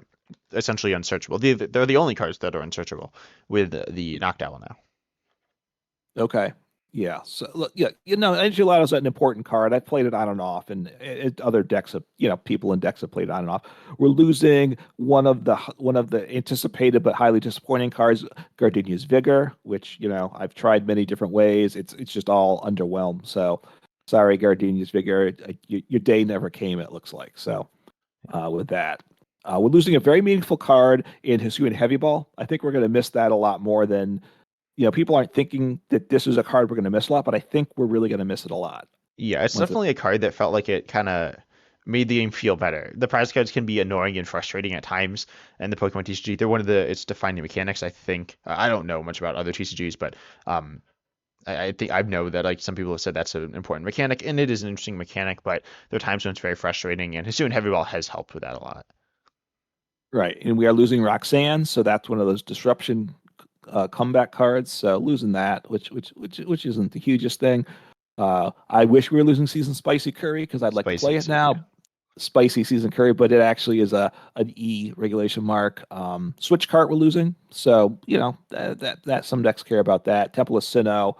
essentially unsearchable. They're the only cards that are unsearchable with the knocked owl now. okay, yeah. So look, yeah, Enchilado's an important card. I've played it on and off, and other decks have, people in decks have played it on and off. We're losing one of the anticipated but highly disappointing cards, Gardenia's Vigor, which I've tried many different ways. It's just all underwhelmed. So sorry, Gardenia's Vigor, your day never came. It looks like so. With that. We're losing a very meaningful card in Hisuian Heavy Ball. I think we're going to miss that a lot more than, people aren't thinking that this is a card we're going to miss a lot, but I think we're really going to miss it a lot. Yeah, it's Once it, definitely a card that felt like it kind of made the game feel better. The prize cards can be annoying and frustrating at times, and the Pokemon TCG, they're one of the its defining mechanics. I think I don't know much about other TCGs, but I think I know that like some people have said that's an important mechanic, and it is an interesting mechanic. But there are times when it's very frustrating, and Hisuian Heavy Ball has helped with that a lot. right. And we are losing Roxanne, so that's one of those disruption comeback cards. So losing that, which isn't the hugest thing. I wish we were losing Season Spicy Curry because I'd like to Spicy play it too, yeah. now. Spicy Season Curry, but it actually is an E regulation mark. Switch cart we're losing, so that some decks care about that. Temple of Sinnoh,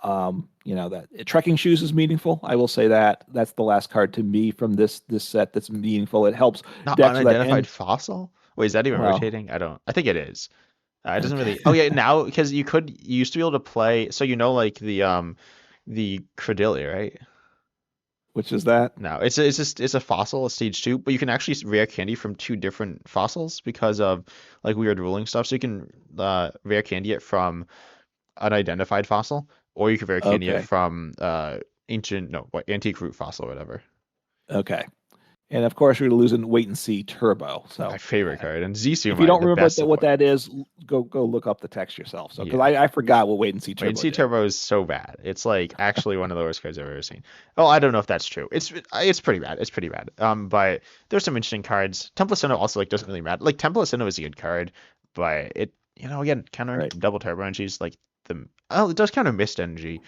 that trekking shoes is meaningful. I will say that that's the last card to me from this set that's meaningful. It helps Not decks that unidentified end fossil. Wait, is that even well. rotating? I don't. I think it is. It doesn't Okay, really. Oh yeah, now because you used to be able to play. So like the Credillia, right? which is that? No, it's just it's a fossil, a stage two, but you can actually rare candy from two different fossils because of like weird ruling stuff. So you can rare candy it from unidentified fossil, or you can rare candy it Okay, from ancient, no, what, antique root fossil, whatever. Okay. And of course, we're losing Wait and See Turbo. My So favorite card, and if you Zizumai, don't the remember best what support. that is, go look up the text yourself. So because Yeah. I forgot what Wait and See Wait and Turbo see did. Turbo is so bad. It's like actually one of the worst cards I've ever seen. Oh, I don't know if that's true. It's pretty bad. It's pretty bad. But there's some interesting cards. Temple Sinnoh also like doesn't really matter. Like Temple Sinnoh is a good card, but it again countering Right. double turbo energies like the it does counter mist energy.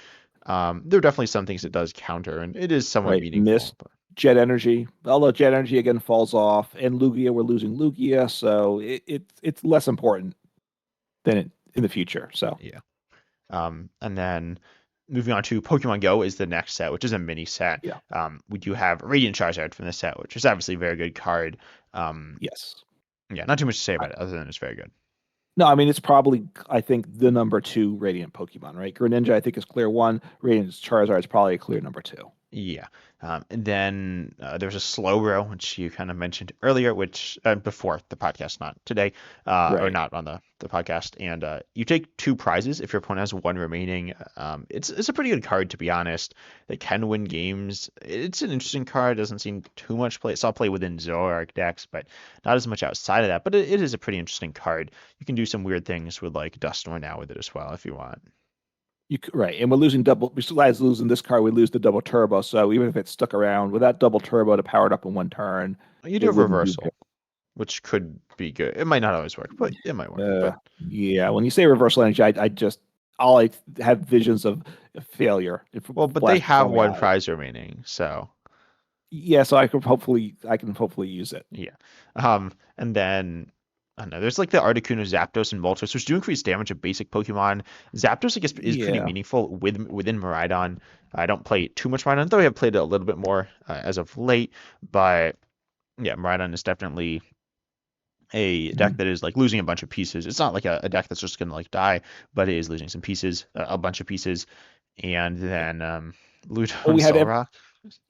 There are definitely some things it does counter, and it is somewhat Right. Mist, meaningful. But Jet Energy. Although Jet Energy again falls off, and Lugia, we're losing Lugia, so it's less important than it in the future. So yeah. And then moving on to Pokemon Go is the next set, which is a mini set. yeah. We do have Radiant Charizard from the set, which is obviously a very good card. Um, Yes. yeah, not too much to say about it other than it's very good. No, I mean it's probably I think the number two Radiant Pokemon, right? Greninja I think is clear one. Radiant Charizard is probably a clear number two. Yeah. And then there's a Slowbro, which you kind of mentioned earlier, which before the podcast, not today, or Right. not on the podcast. And you take two prizes if your opponent has one remaining. It's a pretty good card, to be honest. They can win games. It's an interesting card. Doesn't seem too much play. It's all play within Zoroark decks, but not as much outside of that. But it is a pretty interesting card. You can do some weird things with like Dusknoir now with it as well if you want. Right, and we're losing double. Besides losing this card, we lose the double turbo. So even if it stuck around with that double turbo to power it up in one turn, You do it have wouldn't do. reversal, which could be good. It might not always work, but it might work. Uh, But yeah, when you say reversal energy, I just all I have visions of failure well, but they flash have before my one eyes. prize remaining, so Yeah, so I can hopefully use it. yeah. And then I don't know. There's like the Articuno, Zapdos, and Moltres, which do increase damage of basic Pokemon. Zapdos, I guess, is pretty Yeah. meaningful within Miraidon. I don't play too much Miraidon, though I have played it a little bit more as of late. But yeah, Miraidon is definitely a deck Mhm. that is like losing a bunch of pieces. It's not like a deck that's just gonna like die, but it is losing some pieces, a bunch of pieces. And then Well, Ludon we had Solrock.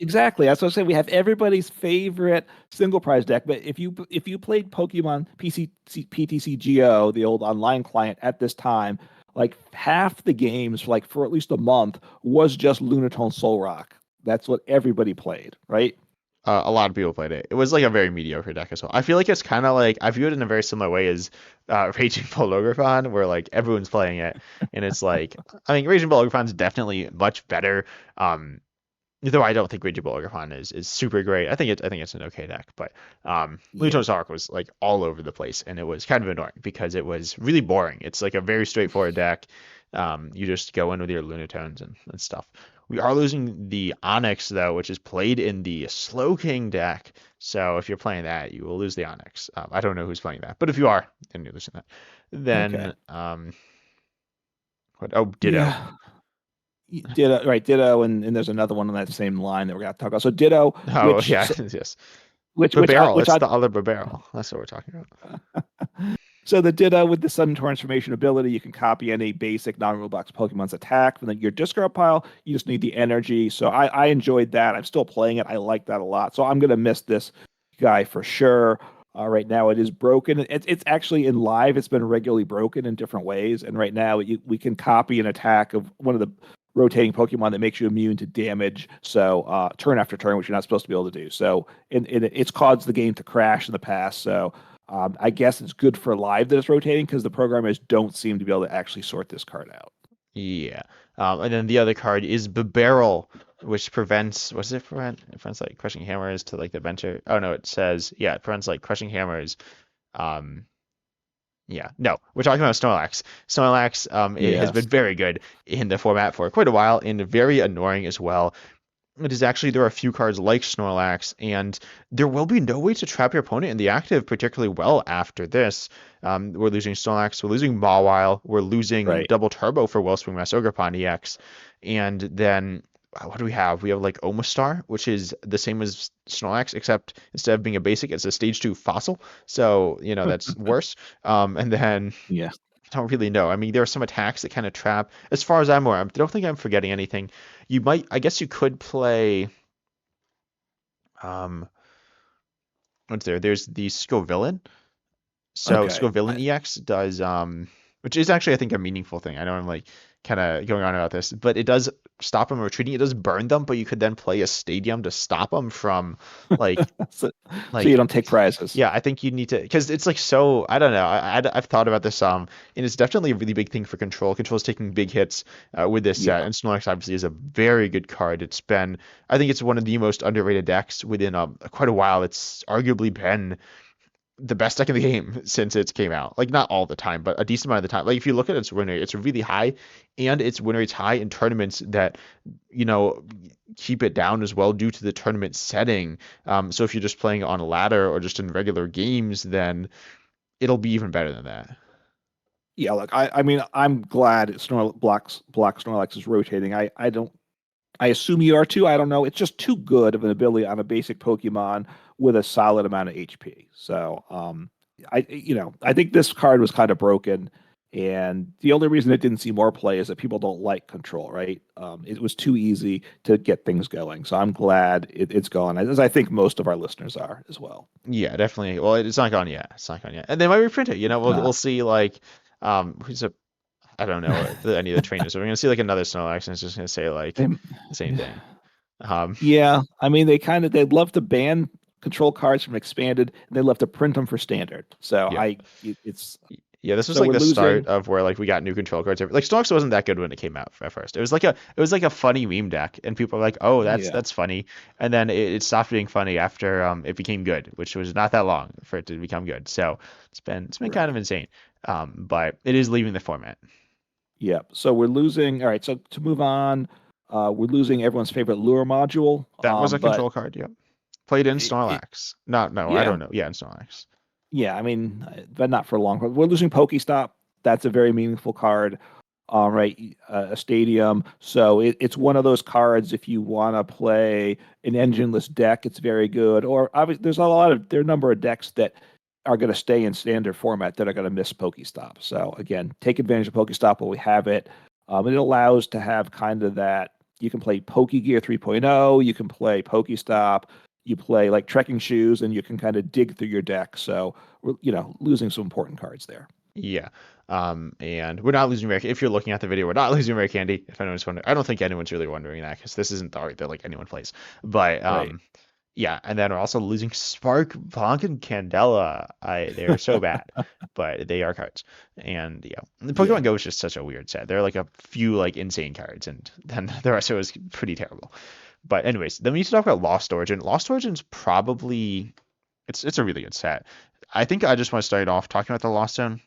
exactly. That's what I said. We have everybody's favorite single prize deck. But if you played Pokemon PTCGO, the old online client at this time, like half the games, like for at least a month, was just Lunatone Soul Rock. That's what everybody played, right? A lot of people played it. It was like a very mediocre deck as well. I feel like it's kind of like I view it in a very similar way as Raging Bull Logorphon, where like everyone's playing it, and it's like I mean Raging Bull Logorphon is definitely much better. Um, Though I don't think Raging Bull Logorphon is super great. I think it's an okay deck, but Yeah. Luto's Arc was like all over the place, and it was kind of annoying because it was really boring. It's like a very straightforward deck. You just go in with your Lunatones and stuff. We are losing the Onyx though, which is played in the Slow King deck. So if you're playing that, you will lose the Onyx. I don't know who's playing that, but if you are, then you're losing that. Okay. Then what? Oh, Ditto. Yeah. Ditto, right? Ditto, and there's another one on that same line that we're gonna talk about. So Ditto, Oh yeah, yes. Barrel. which It's I the other Barrel. That's what we're talking about. so the Ditto with the sudden transformation ability, you can copy any basic non-Roblox Pokemon's attack from your discard pile. You just need the energy. So I enjoyed that. I'm still playing it. I like that a lot. So I'm gonna miss this guy for sure. Right now it is broken. It's actually in live. It's been regularly broken in different ways. And right now we can copy an attack of one of the rotating Pokemon that makes you immune to damage. So turn after turn, which you're not supposed to be able to do. So it's caused the game to crash in the past. So I guess it's good for live that it's rotating because the programmers don't seem to be able to actually sort this card out. Yeah. And then the other card is Barrel, which prevents, what's it prevent? It prevents like crushing hammers to like the venture. Oh no, it says, yeah, it prevents like crushing hammers. Um, yeah, no, we're talking about Snorlax. Snorlax, it has Yes. been very good in the format for quite a while and very annoying as well. It is actually there are a few cards like Snorlax, and there will be no way to trap your opponent in the active particularly well after this. We're losing Snorlax, we're losing Mawile, we're losing Right. Double Turbo for Wellspring Mass Ogerpon EX, and then what do we have? We have like Omastar, which is the same as Snorlax, except instead of being a basic, it's a stage 2 fossil. So, that's worse. And then Yeah. I don't really know. I mean, there are some attacks that kind of trap. As far as I'm aware, I don't think I'm forgetting anything. I guess you could play, um, what's there? There's the Scovillain. So Okay. Scovillain EX does, which is actually, I think, a meaningful thing. I know I'm like kind of going on about this, but it does stop them retreating. It does burn them, but you could then play a stadium to stop them from like so, so you like don't take prizes. yeah, I think you need to because it's like so I don't know. I've thought about this and it's definitely a really big thing for Control. Control's taking big hits with this set, Yeah. and Snorlax obviously is a very good card. It's been I think it's one of the most underrated decks within quite a while. It's arguably been the best deck in the game since it came out. Like not all the time, but a decent amount of the time. Like if you look at its win rate, it's really high, and its win rate's high in tournaments that you know keep it down as well due to the tournament setting. So if you're just playing on a ladder or just in regular games, then it'll be even better than that. Yeah, look, I mean, I'm glad Black Snorlax is rotating. I don't I assume you are too. I don't know. It's just too good of an ability on a basic Pokemon with a solid amount of HP. So, I think this card was kind of broken, and the only reason it didn't see more play is that people don't like control, right? It was too easy to get things going. So I'm glad it's gone, as I think most of our listeners are as well. Yeah, definitely. Well, it's not gone yet. It's not gone yet, and they might reprint it. We'll Not. see. Like, who's a I don't know any of the trainers. So we're gonna see like another Snorlax, and it's just gonna say like They- the same thing. Um, Yeah, I mean they'd love to ban control cards from expanded, and they'd love to print them for standard. So yeah. it's Yeah, this was so like we're the start losing. of where like we got new control cards. Like Snorlax wasn't that good when it came out at first. It was like a funny meme deck, and people are like, "Oh, that's Yeah, that's funny," and then it stopped being funny after it became good, which was not that long for it to become good. So it's been kind of right. insane, but it is leaving the format. Yeah. So we're losing. All right. So to move on, we're losing everyone's favorite lure module. That was a But control card. Yep, played in it, Snorlax. No, I yeah, don't know. Yeah, in Snorlax. yeah. I mean, but not for long. We're losing Pokestop. That's a very meaningful card. Right, a stadium. So it's one of those cards. If you want to play an engineless deck, it's very good. Or obviously, there are a number of decks that are going to stay in standard format that are going to miss Pokestop. So again, take advantage of Pokestop while we have it. It allows to have kind of that. You can play Pokegear 3.0. You can play Pokestop. You play like trekking shoes, and you can kind of dig through your deck. So we're losing some important cards there. Yeah. And we're not losing rare. If you're looking at the video, we're not losing rare candy. If anyone's wondering, I don't think anyone's really wondering that because this isn't the art that like anyone plays. But Right. yeah. And then we're also losing Spark, Bonk, and Candela. They're so bad, but they are cards. And yeah, the Yeah. Pokemon Go is just such a weird set. There are like a few like insane cards, and then the rest of it was pretty terrible. But anyways, then we need to talk about Lost Origin. Lost Origin's probably it's a really good set. I think I just want to start off talking about the Lost Zone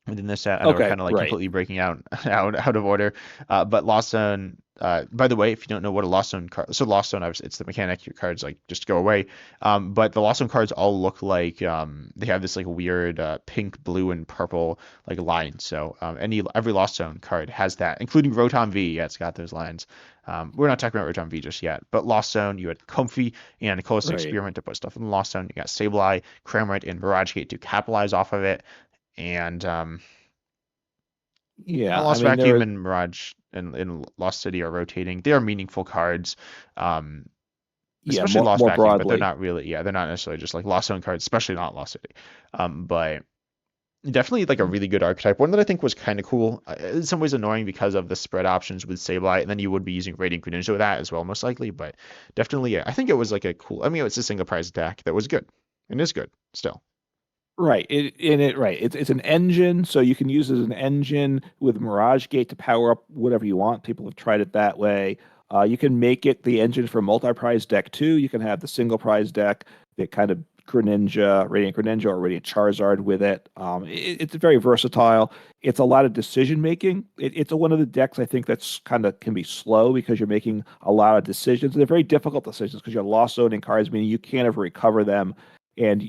within this set. I know we're Okay. kind of like Right. completely breaking out of order. But Lost Zone, by the way, if you don't know what a Lost Zone card, so Lost Zone, obviously, it's the mechanic your cards like just go away. But the Lost Zone cards all look like they have this like weird pink, blue, and purple like line. So every Lost Zone card has that, including Rotom V. Yeah, it's got those lines. We're not talking about Rotom V just yet, but Lost Zone, you had Comfy and Close Right. Experiment to put stuff in the Lost Zone. You got Sableye, Cramorant, and Mirage Gate to capitalize off of it. And Yeah. I Lost mean, there Vacuum are, and Mirage and Lost City are rotating. They are meaningful cards, um, yeah, especially Lost more Vacuum, but they're broadly. not really, yeah, they're not necessarily just like Lost Zone cards, especially not Lost City. But definitely like a really good archetype. One that I think was kind of cool. In some ways annoying because of the spread options with Sableye, and then you would be using Radiant Greninja with that as well, most likely. But definitely, yeah, I think it was like a cool. I mean, it's a single prize deck that was good and is good still. Right. Right. It's an engine, so you can use it as an engine with Mirage Gate to power up whatever you want. People have tried it that way. You can make it the engine for multi-prize deck too. You can have the single prize deck that kind of Radiant Greninja or Radiant Charizard with it. It's very versatile. It's a lot of decision making. It's one of the decks I think that's kind of can be slow because you're making a lot of decisions. They're very difficult decisions because you're lost zoning cards, meaning you can't ever recover them, and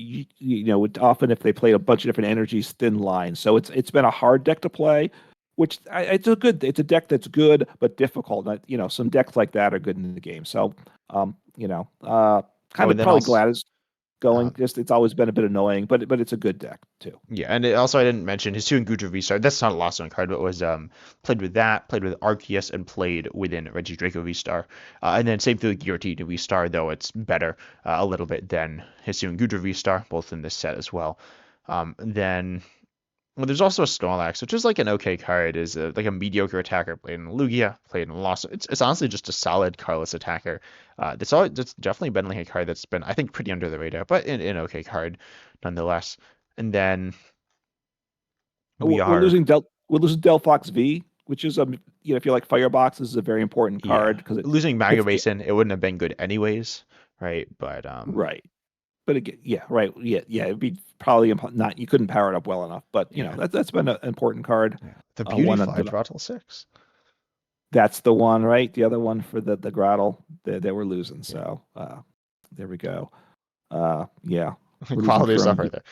often if they play a bunch of different energies, thin lines. So it's been a hard deck to play, which it's a deck that's good but difficult. Some decks like that are good in the game. So Oh, kind and of then probably also. glad it's going. Just it's always been a bit annoying, but it's a good deck too. Yeah, and also I didn't mention his two and Gudra V-Star. That's not a Lost Zone card, but was played with that, played with Arceus, and played within Reggie Draco V-Star. And then same thing with Giratina V-Star, though it's better a little bit than Hisu and Gudra V-Star, both in this set as well. Then Well, there's also a Snorlax, which is like an okay card. Is like a mediocre attacker played in Lugia, played in Lost. It's honestly just a solid cardless attacker. That's definitely been like a card that's been I think pretty under the radar, but an okay card nonetheless. And then we We're are losing Delphox V, which is if you like Firebox, this is a very important yeah card because it losing Mago hits the Mason. It wouldn't have been good anyways, right? But right. But again, yeah, right, yeah, it'd be probably not. You couldn't power it up well enough, but yeah, that's been an important card. yeah. The One Beautifly that draw till 6. that's the one, right? The other one for the Grottle that we're losing. Yeah, So there we go. Yeah, we're losing quality stuff right there.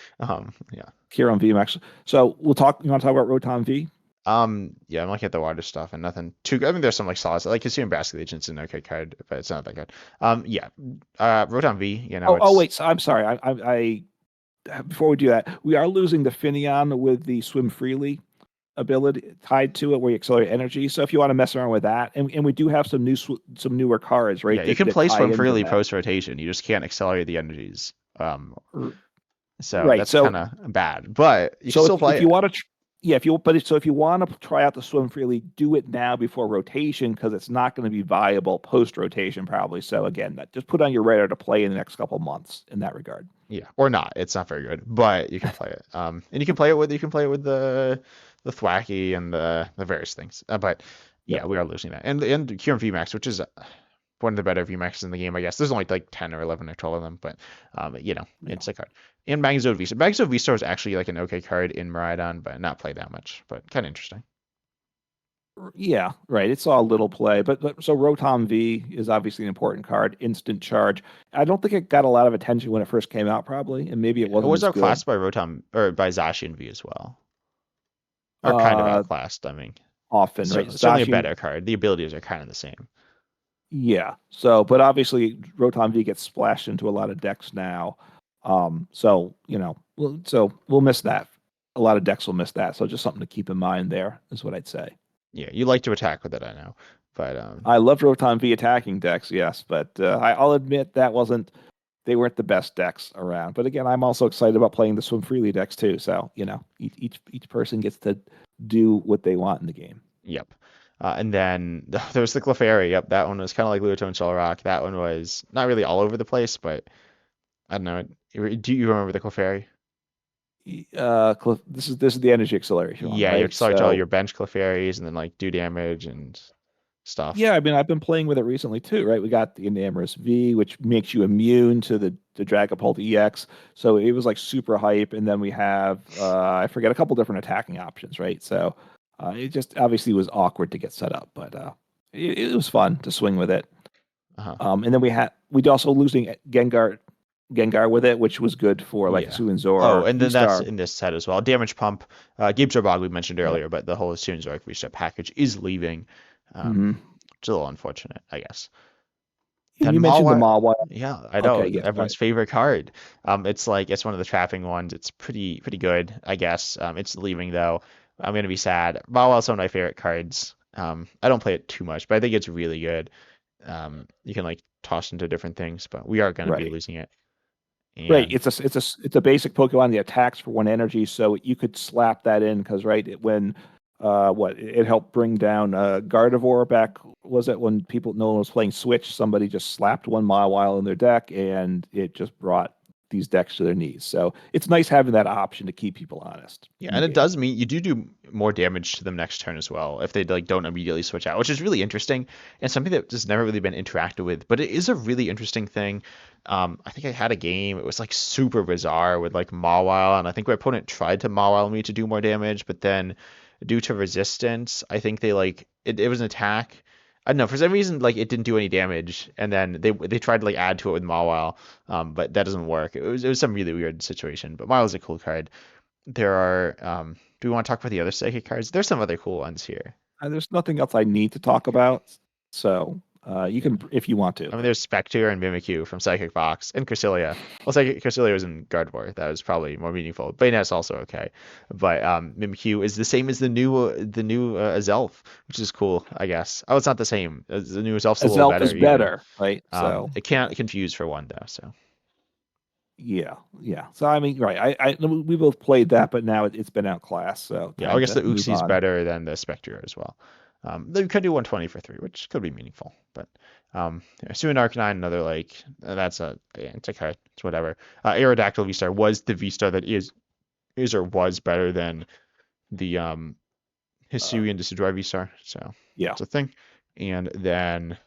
Yeah. Kiron V Max. So we'll talk. You want to talk about Rotom V? Yeah, I'm looking at the water stuff and nothing too good. I mean, there's some like solids, like Consume Basket Agent's an okay card, but it's not that good. Yeah, Rotom V, Wait. it's So I'm sorry. Before we do that, we are losing the Finneon with the Swim Freely ability tied to it, where you accelerate energy. So if you want to mess around with that, and we do have some newer cards, right? yeah, you can That play tie Swim into freely that. post rotation. You just can't accelerate the energies. Um, so Right. that's kind of bad, but you can So still play if you it. want to, yeah, if you want to try out the Swim Freely, do it now before rotation because it's not going to be viable post rotation probably. So again, just put on your radar to play in the next couple months in that regard. Yeah, or not. It's not very good, but you can play it. And you can play it with the Thwacky and the various things. But yeah, Yep. we are losing that. And Kieran VMAX, which is one of the better VMAXs in the game, I guess. There's only like 10 or 11 or 12 of them, but Yeah. it's a card. And Magnezone V. Magnezone V Star is actually like an okay card in Miraidon, but not played that much. But kind of interesting. Yeah, right. It's all little play, but so Rotom V is obviously an important card. Instant charge. I don't think it got a lot of attention when it first came out, probably, and maybe it Yeah, it wasn't was as good. outclassed by Rotom or by Zacian V as well, or kind of Uh, outclassed. I mean, Often, right? certainly a Zacian, better card. The abilities are kind of the same. yeah. So, but obviously, Rotom V gets splashed into a lot of decks now. So we'll miss that. A lot of decks will miss that. So just something to keep in mind there is what I'd say. Yeah, you like to attack with it, I know, but I love Rotom V attacking decks, yes, but I'll admit they weren't the best decks around. But again, I'm also excited about playing the Swim Freely decks too. So each person gets to do what they want in the game. yep. And then there was the Clefairy. Yep, that one was kind of like Luto and Solrock. That one was not really all over the place, but I don't know. Do you remember the Clefairy? This is the energy acceleration one, Yeah, you right? accelerate all your So bench Clefairies and then like do damage and stuff. yeah, I mean I've been playing with it recently too, right? We got the Enamorous V, which makes you immune to the Dragapult EX. So it was like super hype, and then we have I forget a couple different attacking options, right? So it just obviously was awkward to get set up, but it was fun to swing with it. Uh-huh. And then we'd also losing Gengar with it, which was good for like Yeah. Suinzor Oh, or and then that's V-Star. in this set as well. Damage pump. Gabe Jabog we mentioned Yeah. earlier, but the whole Sunzorg reset package is leaving. Hmm. It's a little unfortunate, I guess. And Then you mentioned the Mawile. Mawile. Yeah, I know. Okay, yeah, Everyone's sorry. favorite card. It's one of the trapping ones. It's pretty good, I guess. It's leaving though. I'm gonna be sad. Mawile's one of my favorite cards. I don't play it too much, but I think it's really good. You can like toss into different things, but we are gonna be Right. losing it. Right. And It's a basic Pokemon that attacks for 1 energy, so you could slap that in because right when it helped bring down Gardevoir back, was it when people no one was playing Switch, somebody just slapped one Mawile in their deck and it just brought these decks to their knees. So it's nice having that option to keep people honest yeah, in the and it game. does mean you do more damage to them next turn as well if they like don't immediately switch out, which is really interesting and something that has never really been interacted with. But it is a really interesting thing. I think I had a game. It was like super bizarre with like Mawile, and I think my opponent tried to Mawile me to do more damage, but then due to resistance, I think they like it was an attack. I don't know, for some reason like it didn't do any damage, and then they tried to like add to it with Mawile, but that doesn't work. It was some really weird situation. But Mawile's a cool card. There are, do we want to talk about the other psychic cards? There's some other cool ones here. There's nothing else I need to talk about, so you Yeah. can if you want to, I mean, but there's Spectre and Mimikyu from Psychic Fox and Cresselia. Well, Psychic Cresselia was in Gardevoir. That was probably more meaningful. Bayonet's also okay, but Mimikyu is the same as the new Azelf, which is cool, I guess. Oh, it's not the same. The new Azelf's a little Azelf is better even. better, right? So It can't confuse for one though. So Yeah, yeah. So I mean, right. We both played that, but now it's been outclassed, so Yeah, I time guess to the move Uxie is on. better than the Spectre as well. They could do 120 for three, which could be meaningful. But yeah, Suin Arcanine, another like that's a yeah, it's okay, it's whatever. Aerodactyl V-Star was the V-Star that is or was better than the Uh, Hisuian Decidueye V-Star, so yeah, that's a thing. And then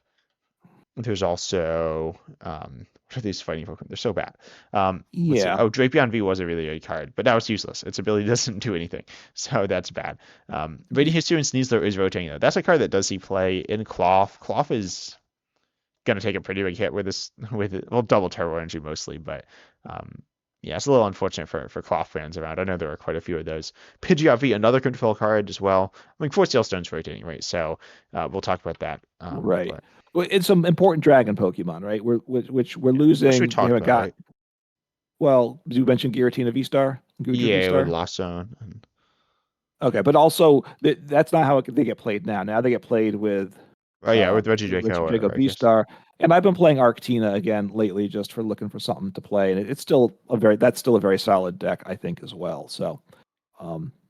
there's also what are these fighting Pokemon? They're so bad. Let's see. yeah. Oh, Drapion V was a really good card, but now it's useless. Its ability doesn't do anything, so that's bad. Radiant Hisuian Sneasler is rotating though. That's a card that does see play in Cloth. Cloth is gonna take a pretty big hit with this with well double turbo energy mostly, but um, yeah, it's a little unfortunate for Cloth fans around. I know there are quite a few of those. Pidgeot V, another control card as well. I mean, Force Stone's rotating, right? So we'll talk about that. Right. But Well, it's some important dragon Pokemon, right? Which we're which we losing. We talked haven't about, got. right? Well, you mentioned Giratina V-Star, Goodra EA with V-Star. Lost Zone. And, Okay, but also that's not how they get played now. Now they get played oh yeah, with Reggie with Draco Draco or I guess. V-Star. And I've been playing Arctina again lately just for looking for something to play. And it's still that's still a very solid deck, I think, as well. So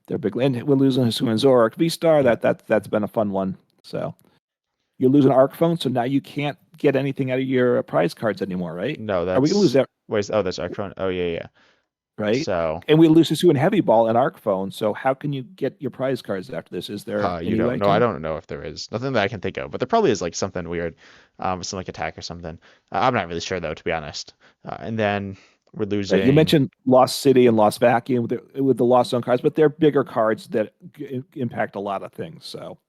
they're big. And we're losing Hisuian Zoroark V-Star. Yeah. That's been a fun one. So you're losing Arc Phone, so now you can't get anything out of your prize cards anymore, right? No, Are we gonna lose that's that, wait. Oh, that's Arcron. Oh yeah, yeah. right? So And we lose Hisuian Heavy Ball and Arc Phone. So how can you get your prize cards after this? Is there you any don't way, know. I Ken? don't know if there is nothing that I can think of, but there probably is like something weird, some like attack or something. I'm not really sure though, to be honest. And then we're Right. You losing. mentioned Lost City and Lost Vacuum with the Lost Zone cards, but they're bigger cards that impact a lot of things. So,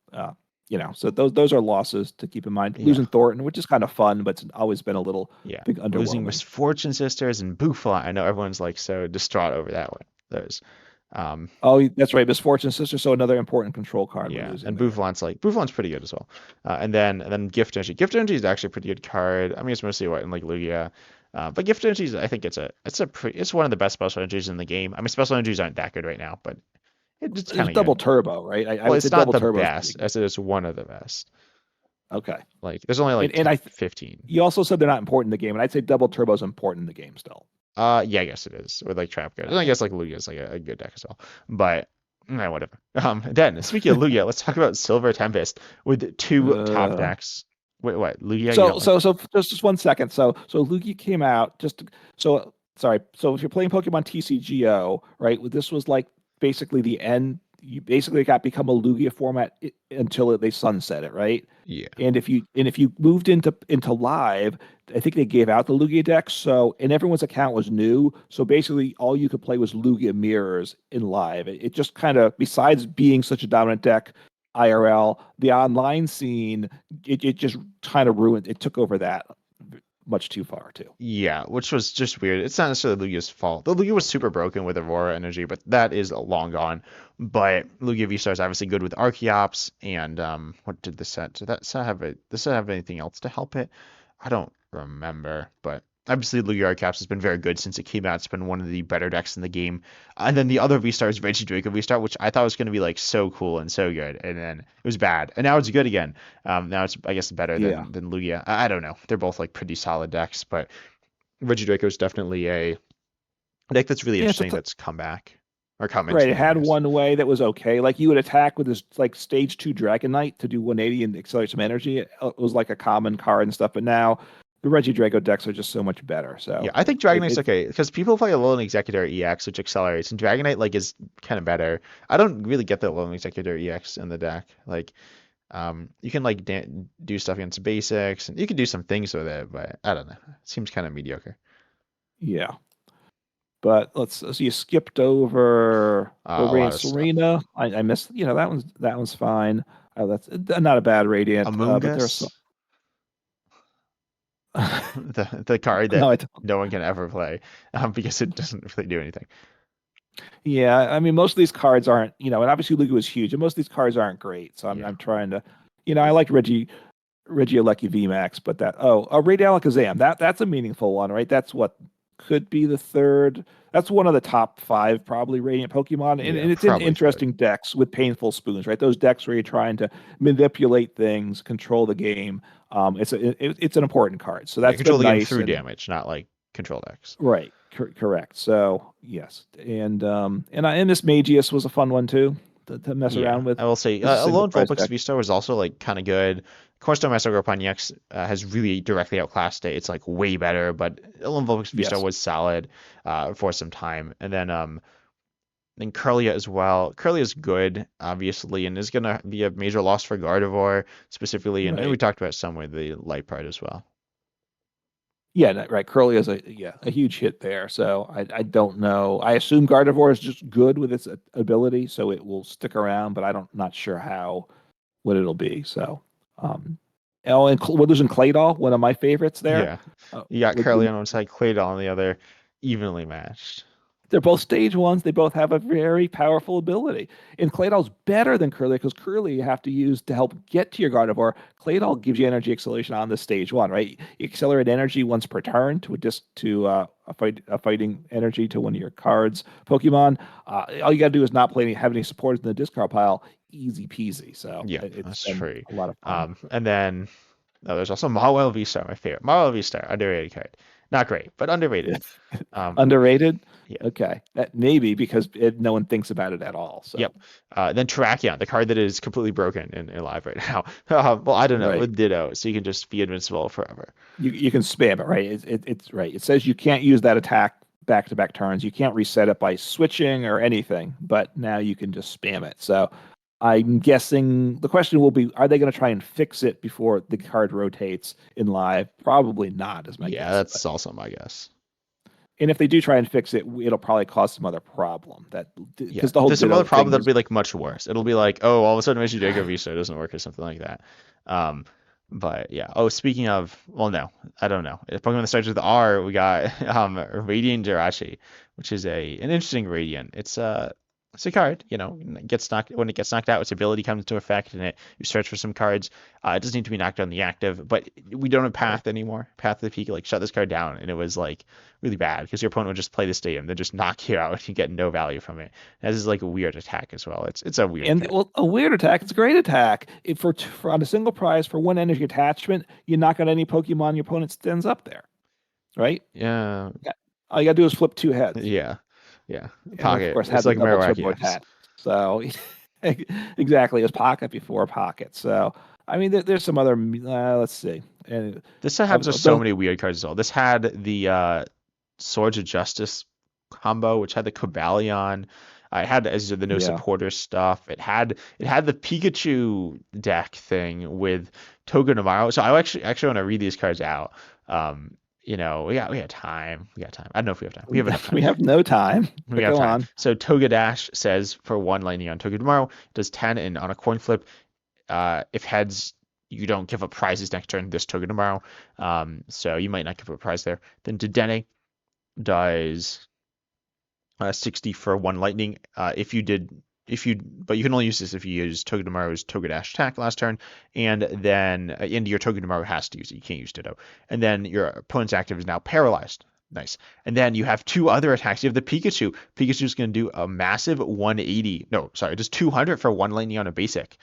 so those are losses to keep in mind. Yeah, Losing Thornton, which is kind of fun, but it's always been a little yeah. big Losing underwhelming. Misfortune Sisters and Buffa. I know everyone's like so distraught over that one. Those. Um, Oh, that's right. Misfortune Sister. So another important control card we're Yeah, losing and there. Bouffalant's pretty good as well. And then Gift Energy. Gift Energy is actually a pretty good card. I mean, it's mostly what in like Lugia. But Gift Energy is, I think it's one of the best special energies in the game. I mean, special energies aren't that good right now, but it's It's kind of double good. turbo, right? I Well, would say it's not double the turbo is pretty best, good. as it is one of the best. Okay. Like there's only like And 15. you also said they're not important in the game, and I'd say double turbo is important in the game still. Yeah, I guess it is with like trap cards. And I Okay. guess like Lugia is like a good deck as well. But whatever. Then speaking of Lugia, let's talk about Silver Tempest with two top Uh, decks. Wait, what? Lugia? You so don't like? so so just 1 second. So Lugia came out so sorry. So if you're playing Pokemon TCGO, right? This was like basically the end. You basically got become a Lugia format until they sunset it, right? Yeah. And if you moved into live, I think they gave out the Lugia deck. So and everyone's account was new. So basically, all you could play was Lugia mirrors in live. It just kind of besides being such a dominant deck. IRL, the online scene, it just kind of ruined. It took over that much too far too. Yeah, which was just weird. It's not necessarily Lugia's fault. The Lugia was super broken with Aurora energy, but that is long gone. But Lugia V-Star is obviously good with Archeops, and what did the set? Did that set have does that have anything else to help it? I don't remember, but obviously Lugia Archeops has been very good since it came out. It's been one of the better decks in the game. And then the other V-Star is Reggie Draco V-Star, which I thought was going to be like so cool and so good, and then it was bad, and now it's good again. Now it's I guess better Yeah, than Lugia. I don't know. They're both like pretty solid decks, but Reggie Draco is definitely a deck that's really yeah. interesting that's come back or come into Right. the It game, I had guess. one way that was okay. Like you would attack with this like stage two Dragon Knight to do 180 and accelerate some energy. It was like a common card and stuff. But now the Reggie Drago decks are just so much better. Yeah, So I think Dragon it, Knight's it okay because people play Alolan Executor EX, which accelerates, and Dragon Knight like is kind of better. I don't really get the Alolan Executor EX in the deck. Like, you can like do stuff against basics, and you can do some things with it, but I don't know. It seems kind of mediocre. yeah. But so you skipped over A Radiant lot of stuff. Serena. I missed. That one's fine. That's not a bad Radiant. But there's some. Amoonguss, the card No, that no one can ever play, because it doesn't really do anything. yeah, I mean, most of these cards aren't, and obviously Lugia was huge, and most of these cards aren't great. So I'm, Yeah. I'm trying to, I like Regieleki VMAX, but Raid Alakazam, that's a meaningful one, right? That's what could be the third. That's one of the top five probably Radiant Pokemon, and, Yeah, and it's in probably third. interesting decks with painful spoons, right? Those decks where you're trying to manipulate things, control the game. It's an important card, so Yeah, that's control been the game nice through and damage, not like control decks. right. Correct. So yes, and this Magius was a fun one too to mess Yeah, around with I will say as a single Lone prize Vulpix deck. V-Star was also like kind of good. Cornerstone Master Gopan EX has really directly outclassed it. It's like way better, but Lone Vulpix V-Star Yes. was solid for some time. And then Curlia as well. Curlia is good, obviously, and is gonna be a major loss for Gardevoir specifically. And we Right. talked about some with the Light Pride as well. Yeah, right. Curly is a huge hit there. So I don't know. I assume Gardevoir is just good with its ability, so it will stick around, but I don't not sure how what it'll be. So um and we're losing Claydol, one of my favorites there. Yeah, you got With Curlia the on one side, Claydol on the other, evenly matched. They're both stage ones. They both have a very powerful ability. And Claydol's better than Curly because Curly you have to use to help get to your Gardevoir. Claydol gives you energy acceleration on the stage one, right? You accelerate energy once per turn to a fighting energy to one of your cards, Pokemon. All you got to do is not have any supporters in the discard pile. Easy peasy. So Yeah, it's that's been true. a lot of fun. And then there's also Mawile V-Star, my favorite. Mawile V-Star, underrated card. Not great, but underrated. Um, Underrated. yeah. Okay, that maybe because no one thinks about it at all. So Yep. Then Terrakion, the card that is completely broken in live right now. Well, I don't know, right. with Ditto, so you can just be invincible forever. You can spam it, right? It's right. It says you can't use that attack back to back turns. You can't reset it by switching or anything, but now you can just spam it. So I'm guessing the question will be, are they going to try and fix it before the card rotates in live? Probably not, is my Yeah, guess. But that's also my guess. and if they do try and fix it, it'll probably cause some other problem that Yeah, because the whole there's some other Ditto problem thing that'll is be like much worse. It'll be like, oh, all of a sudden Jacob Vista doesn't work or something like that. Um, but yeah. Oh, speaking of, well, no, I don't know. If Pokemon that starts with R, we got Radiant Jirachi, which is an interesting Radiant. It's a card, gets knocked when it gets knocked out, its ability comes into effect, and you search for some cards. It doesn't need to be knocked on the active, but we don't have right. Path anymore. Path of the Peak, like shut this card down, and it was like really bad because your opponent would just play the stadium, then just knock you out, and you get no value from it. This is like a weird attack as well. It's a weird And card. well, a weird attack. It's a great attack. For on a single prize for one energy attachment, you knock out any Pokemon your opponent stands up there, right? Yeah, Yeah. All you gotta do is flip two heads, yeah, yeah. and of Pocket. course It's have the like double Marowak turbo EX. attach. So exactly, it was pocket before pocket. So I mean, there's some other. Let's see, and This set had just so those. many weird cards as well. This had the Swords of Justice combo, which had the Cobalion. It had as the no Yeah, supporter stuff. It had the Pikachu deck thing with Togedemaru. So I actually want to read these cards out. We got time. We got time. I don't know if we have time. We have enough time. we have no time, We but have go time. on. So Togedash says for one lightning on Togedemaru, does 10, and on a coin flip, if heads, you don't give up prizes next turn this Togedemaru. So you might not give up a prize there. Then Dedenne does 60 for one lightning. But you can only use this if you use Togedemaru's Togedash attack last turn, and then and your Togedemaru has to use it. You can't use Ditto. And then your opponent's active is now paralyzed. Nice. And then you have two other attacks. You have the Pikachu. Pikachu's going to do a massive 180. No, sorry, just 200 for one lightning on a basic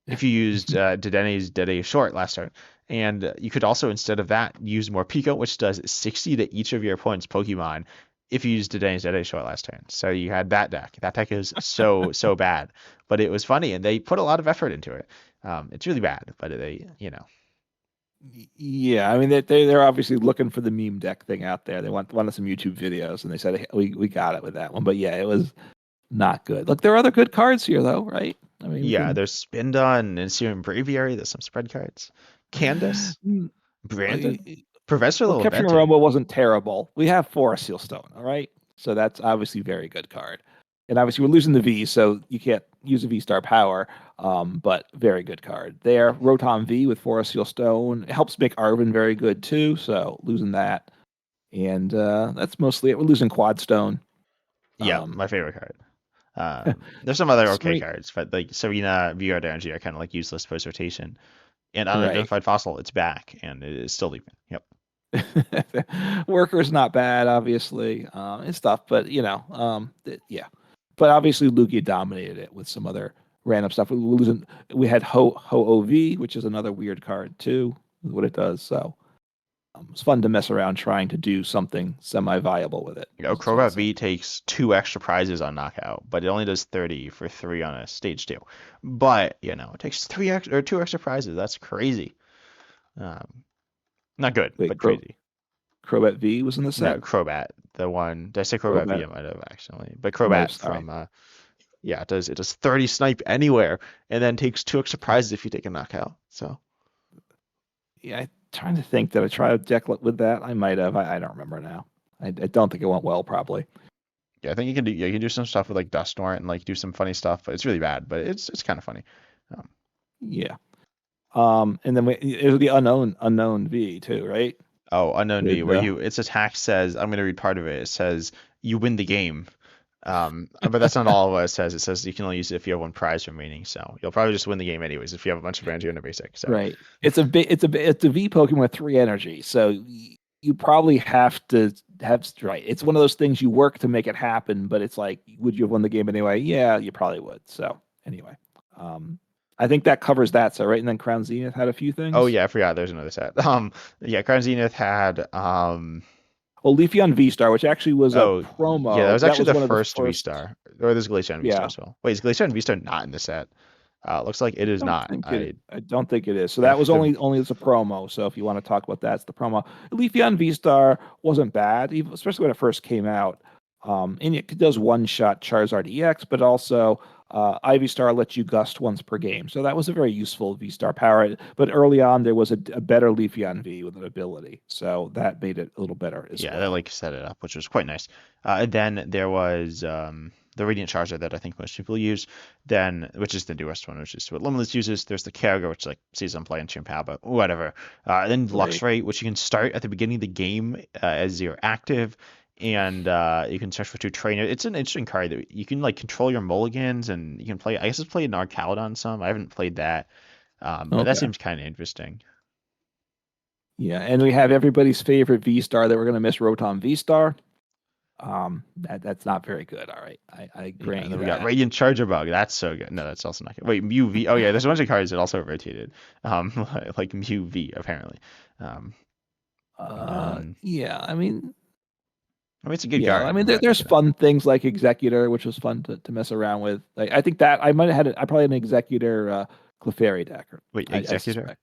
if you used Dedenne's Dede Short last turn. And you could also, instead of that, use more Pico, which does 60 to each of your opponent's Pokemon if you used Dedenne's Dede Short last turn. So you had that deck. That deck is so bad. But it was funny, and they put a lot of effort into it. It's really bad, but Yeah, I mean they're obviously looking for the meme deck thing out there. They wanted some YouTube videos, and they said, hey, we got it with that one. But yeah, it was not good. Look, there are other good cards here, though, right? I mean, we yeah, can. there's Spindon and Serum Braviary. There's some spread cards. Candace, Mm, Brandon, Professor Well, Capturing Leventi. Aroma wasn't terrible. We have Forest Seal Stone, all right? So that's obviously a very good card. And obviously, we're losing the V, so you can't use a V Star power, but very good card. There, Rotom V with Forest Seal Stone. It helps make Arvin very good, too, so losing that. And that's mostly it. We're losing Quad Stone. Yeah, Um, my favorite card. There's some other okay Screen, cards, but like Serena, VR Energy are kind of like useless post rotation. And right. Unidentified Fossil, it's back and it is still leaving. Yep. Worker's not bad, obviously, and stuff, but yeah. But obviously, Lugia dominated it with some other random stuff. We had Ho Ov, which is another weird card too, is what it does. So It's fun to mess around trying to do something semi-viable with it. So Crobat V takes 2 extra prizes on knockout, but it only does 30 for 3 on a stage 2. But, it takes 2 extra prizes. That's crazy. Um, Not good, wait, but crazy. Crobat V was in the No, set. Crobat, the one. Did I say Crobat V? Crobat, I might have accidentally. But I might have. Crobat Sorry. from yeah, it does 30 snipe anywhere and then takes 2 extra prizes if you take a knockout. So Yeah, I'm trying to think. Did I try a deck with that? I might have. I don't remember now. I don't think it went well. Probably. yeah, I think you can do some stuff with like Dust Norn and like do some funny stuff. It's really bad, but it's kind of funny. Um, Yeah. And then it was the unknown V too, right? oh, Unknown V, With where its attack says, I'm gonna read part of it. It says you win the game. But that's not all of what it says. It says you can only use it if you have 1 prize remaining. So you'll probably just win the game anyways if you have a bunch of Brandio in a basic. So right. It's a V Pokemon with 3 energy, so you probably have to have right. It's one of those things you work to make it happen, but it's like, would you have won the game anyway? Yeah, you probably would. So anyway, um, I think that covers that. So right, and then Crown Zenith had a few oh things. yeah, I forgot there's another set. Yeah, Crown Zenith had Well, Leafeon V Star, which actually was a oh yeah, that promo, was that actually was the one of the first V first. Star. Or there's Glaceon V Star Yeah, as well. Wait, is Glaceon V Star not in the set? Looks like it is not. I don't think it is. So Yeah, that was only as a promo. So if you want to talk about that, it's the promo. Leafeon V Star wasn't bad, especially when it first came out. And it does one shot Charizard EX, but also Ivy Star lets you gust once per game. So that was a very useful V Star power. But early on, there was a better Leafeon V with an ability, so that made it a little better as yeah, that well. like set it up, which was quite nice. And then there was the Radiant Charger that I think most people use. Then, which is the newest one, which is what Limitless uses. There's the Kyogre, which like sees them play in Chien-Pao, but whatever. Then Right. Luxray, which you can start at the beginning of the game as you're active, and you can search for 2 trainers. It's an interesting card that you can like control your mulligans, and you can play. I guess it's played in Arcaludon some. I haven't played that, but that Okay. seems kind of interesting. Yeah, and we have everybody's favorite V Star that we're going to miss, Rotom V Star. That's not very good. All right, I Yeah, grant and you then we got that. Radiant Charger Bug. That's so good. No, that's also not good. Wait, Mew V. Oh yeah, there's a bunch of cards that also rotated. Like Mew V apparently. Um, and then Yeah, I mean, I mean it's a good yeah, I card, mean, but there's fun things like Executor, which was fun to mess around with. Like, I think that I might have had, I probably had an Executor Clefairy deck. wait, I Executor. suspect.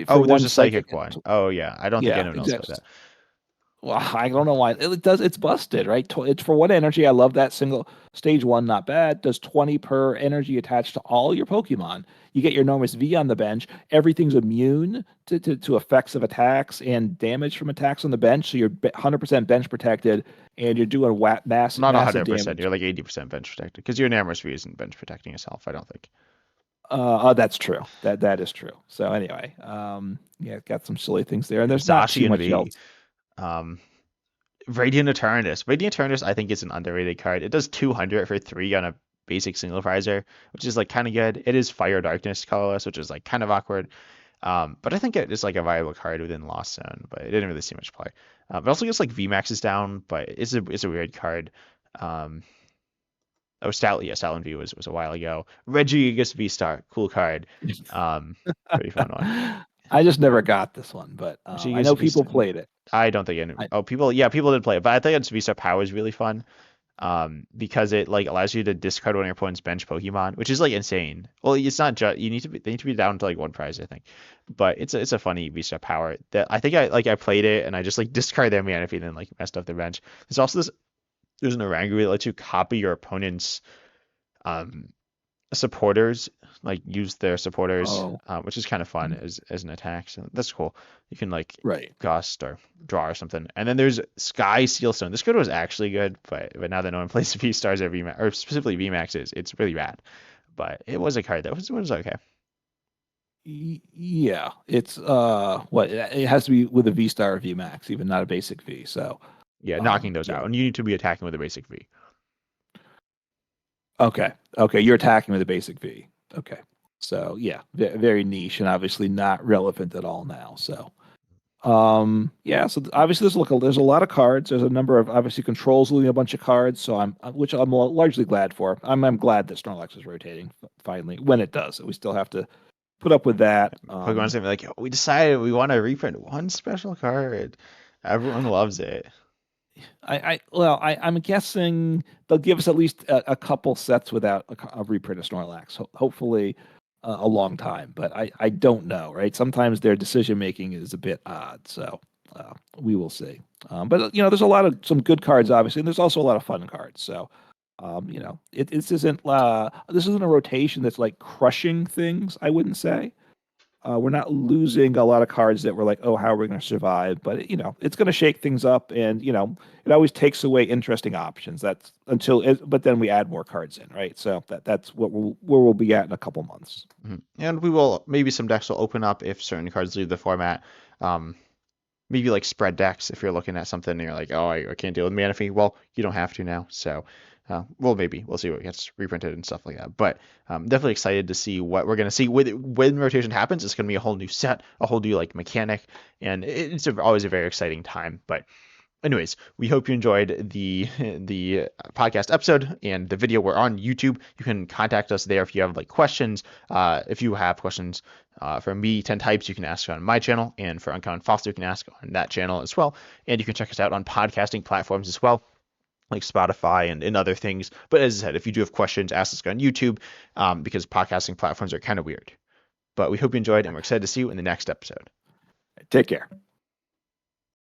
For Oh, there's one a psychic psychic. one. Oh yeah, I don't think Yeah, anyone else played exactly. that. Well, I don't know why it does. It's busted, right? It's for one energy. I love that single stage one, not bad. Does 20 per energy attached to all your Pokemon. You get your enormous V on the bench. Everything's immune to effects of attacks and damage from attacks on the bench. So you're 100% bench protected, and you're doing Not massive 100%. damage. You're like 80% bench protected because your Enamor's V isn't bench protecting yourself. I don't think. Oh, that's true. That is true. So anyway, yeah, got some silly things there, and there's not too Zacian much V. else. Um, Radiant Eternus. Radiant Eternus, I think, is an underrated card. It does 200 for 3 on a basic single prizer, which is like kind of good. It is Fire Darkness colorless, which is like kind of awkward. But I think it is like a viable card within Lost Zone, but it didn't really see much play. It also gets like VMAX is down, but it's a weird card. Um, oh, Stoutland V was a while ago. Reggie gets V Star, cool card. Pretty fun one. I just never got this one, but I Reggie know V people Star. played it. I don't think any. I, Oh, people. Yeah, people did play it, but I think its V Star power is really fun. Because it like allows you to discard one of your opponent's bench Pokemon, which is like insane. Well, it's not just you need to be they need to be down to like 1 prize, I think. But it's a funny V-Star power that I think I played it and I just like discard their mana if you didn't like messed up their bench. There's an Oranguru that lets you copy your opponent's um supporters, like use their supporters, oh, which is kind of fun as an attack. So that's cool. You can like right. gust or draw or something. And then there's Sky Sealstone. This card was actually good, but now that no one plays V stars or VMAX or specifically VMAXs, it's really bad. But it was a card that was okay. Yeah, it's what it has to be with a V Star or V Max, even not a basic V. So, Yeah, knocking those yeah. out, and you need to be attacking with a basic V. Okay, okay, you're attacking with a basic V. Okay, so yeah, very niche and obviously not relevant at all now. So, yeah, so obviously there's a lot of cards. There's a number of obviously controls losing a bunch of cards. So which I'm largely glad for. I'm glad that Snorlax is rotating finally when it does. We still have to put up with that. Pokemon's gonna be like, we decided we want to reprint one special card. Everyone loves it. I'm guessing they'll give us at least a couple sets without a reprint of Snorlax. Hopefully, a long time, but I don't know. Right? Sometimes their decision making is a bit odd, so we will see. But there's a lot of some good cards, obviously, and there's also a lot of fun cards. So, this isn't a rotation that's like crushing things. I wouldn't say. We're not losing a lot of cards that we're like, oh, how are we going to survive? But it's going to shake things up, and it always takes away interesting options. But then we add more cards in, right? So that's where we'll be at in a couple months. And we will maybe some decks will open up if certain cards leave the format. Um, Maybe like spread decks if you're looking at something and you're like, oh, I can't deal with Manaphy. Well, you don't have to now. So, maybe we'll see what gets reprinted and stuff like that. But definitely excited to see what we're gonna see when rotation happens. It's gonna be a whole new set, a whole new like mechanic, and it's always a very exciting time. But anyways, we hope you enjoyed the podcast episode and the video. We're on YouTube. You can contact us there if you have like questions. If you have questions for me, 10 types, you can ask on my channel, and for Uncommon Foster, you can ask on that channel as well. And you can check us out on podcasting platforms as well, like Spotify and other things. But as I said, if you do have questions, ask us on YouTube, because podcasting platforms are kind of weird. But we hope you enjoyed, and we're excited to see you in the next episode. Take care.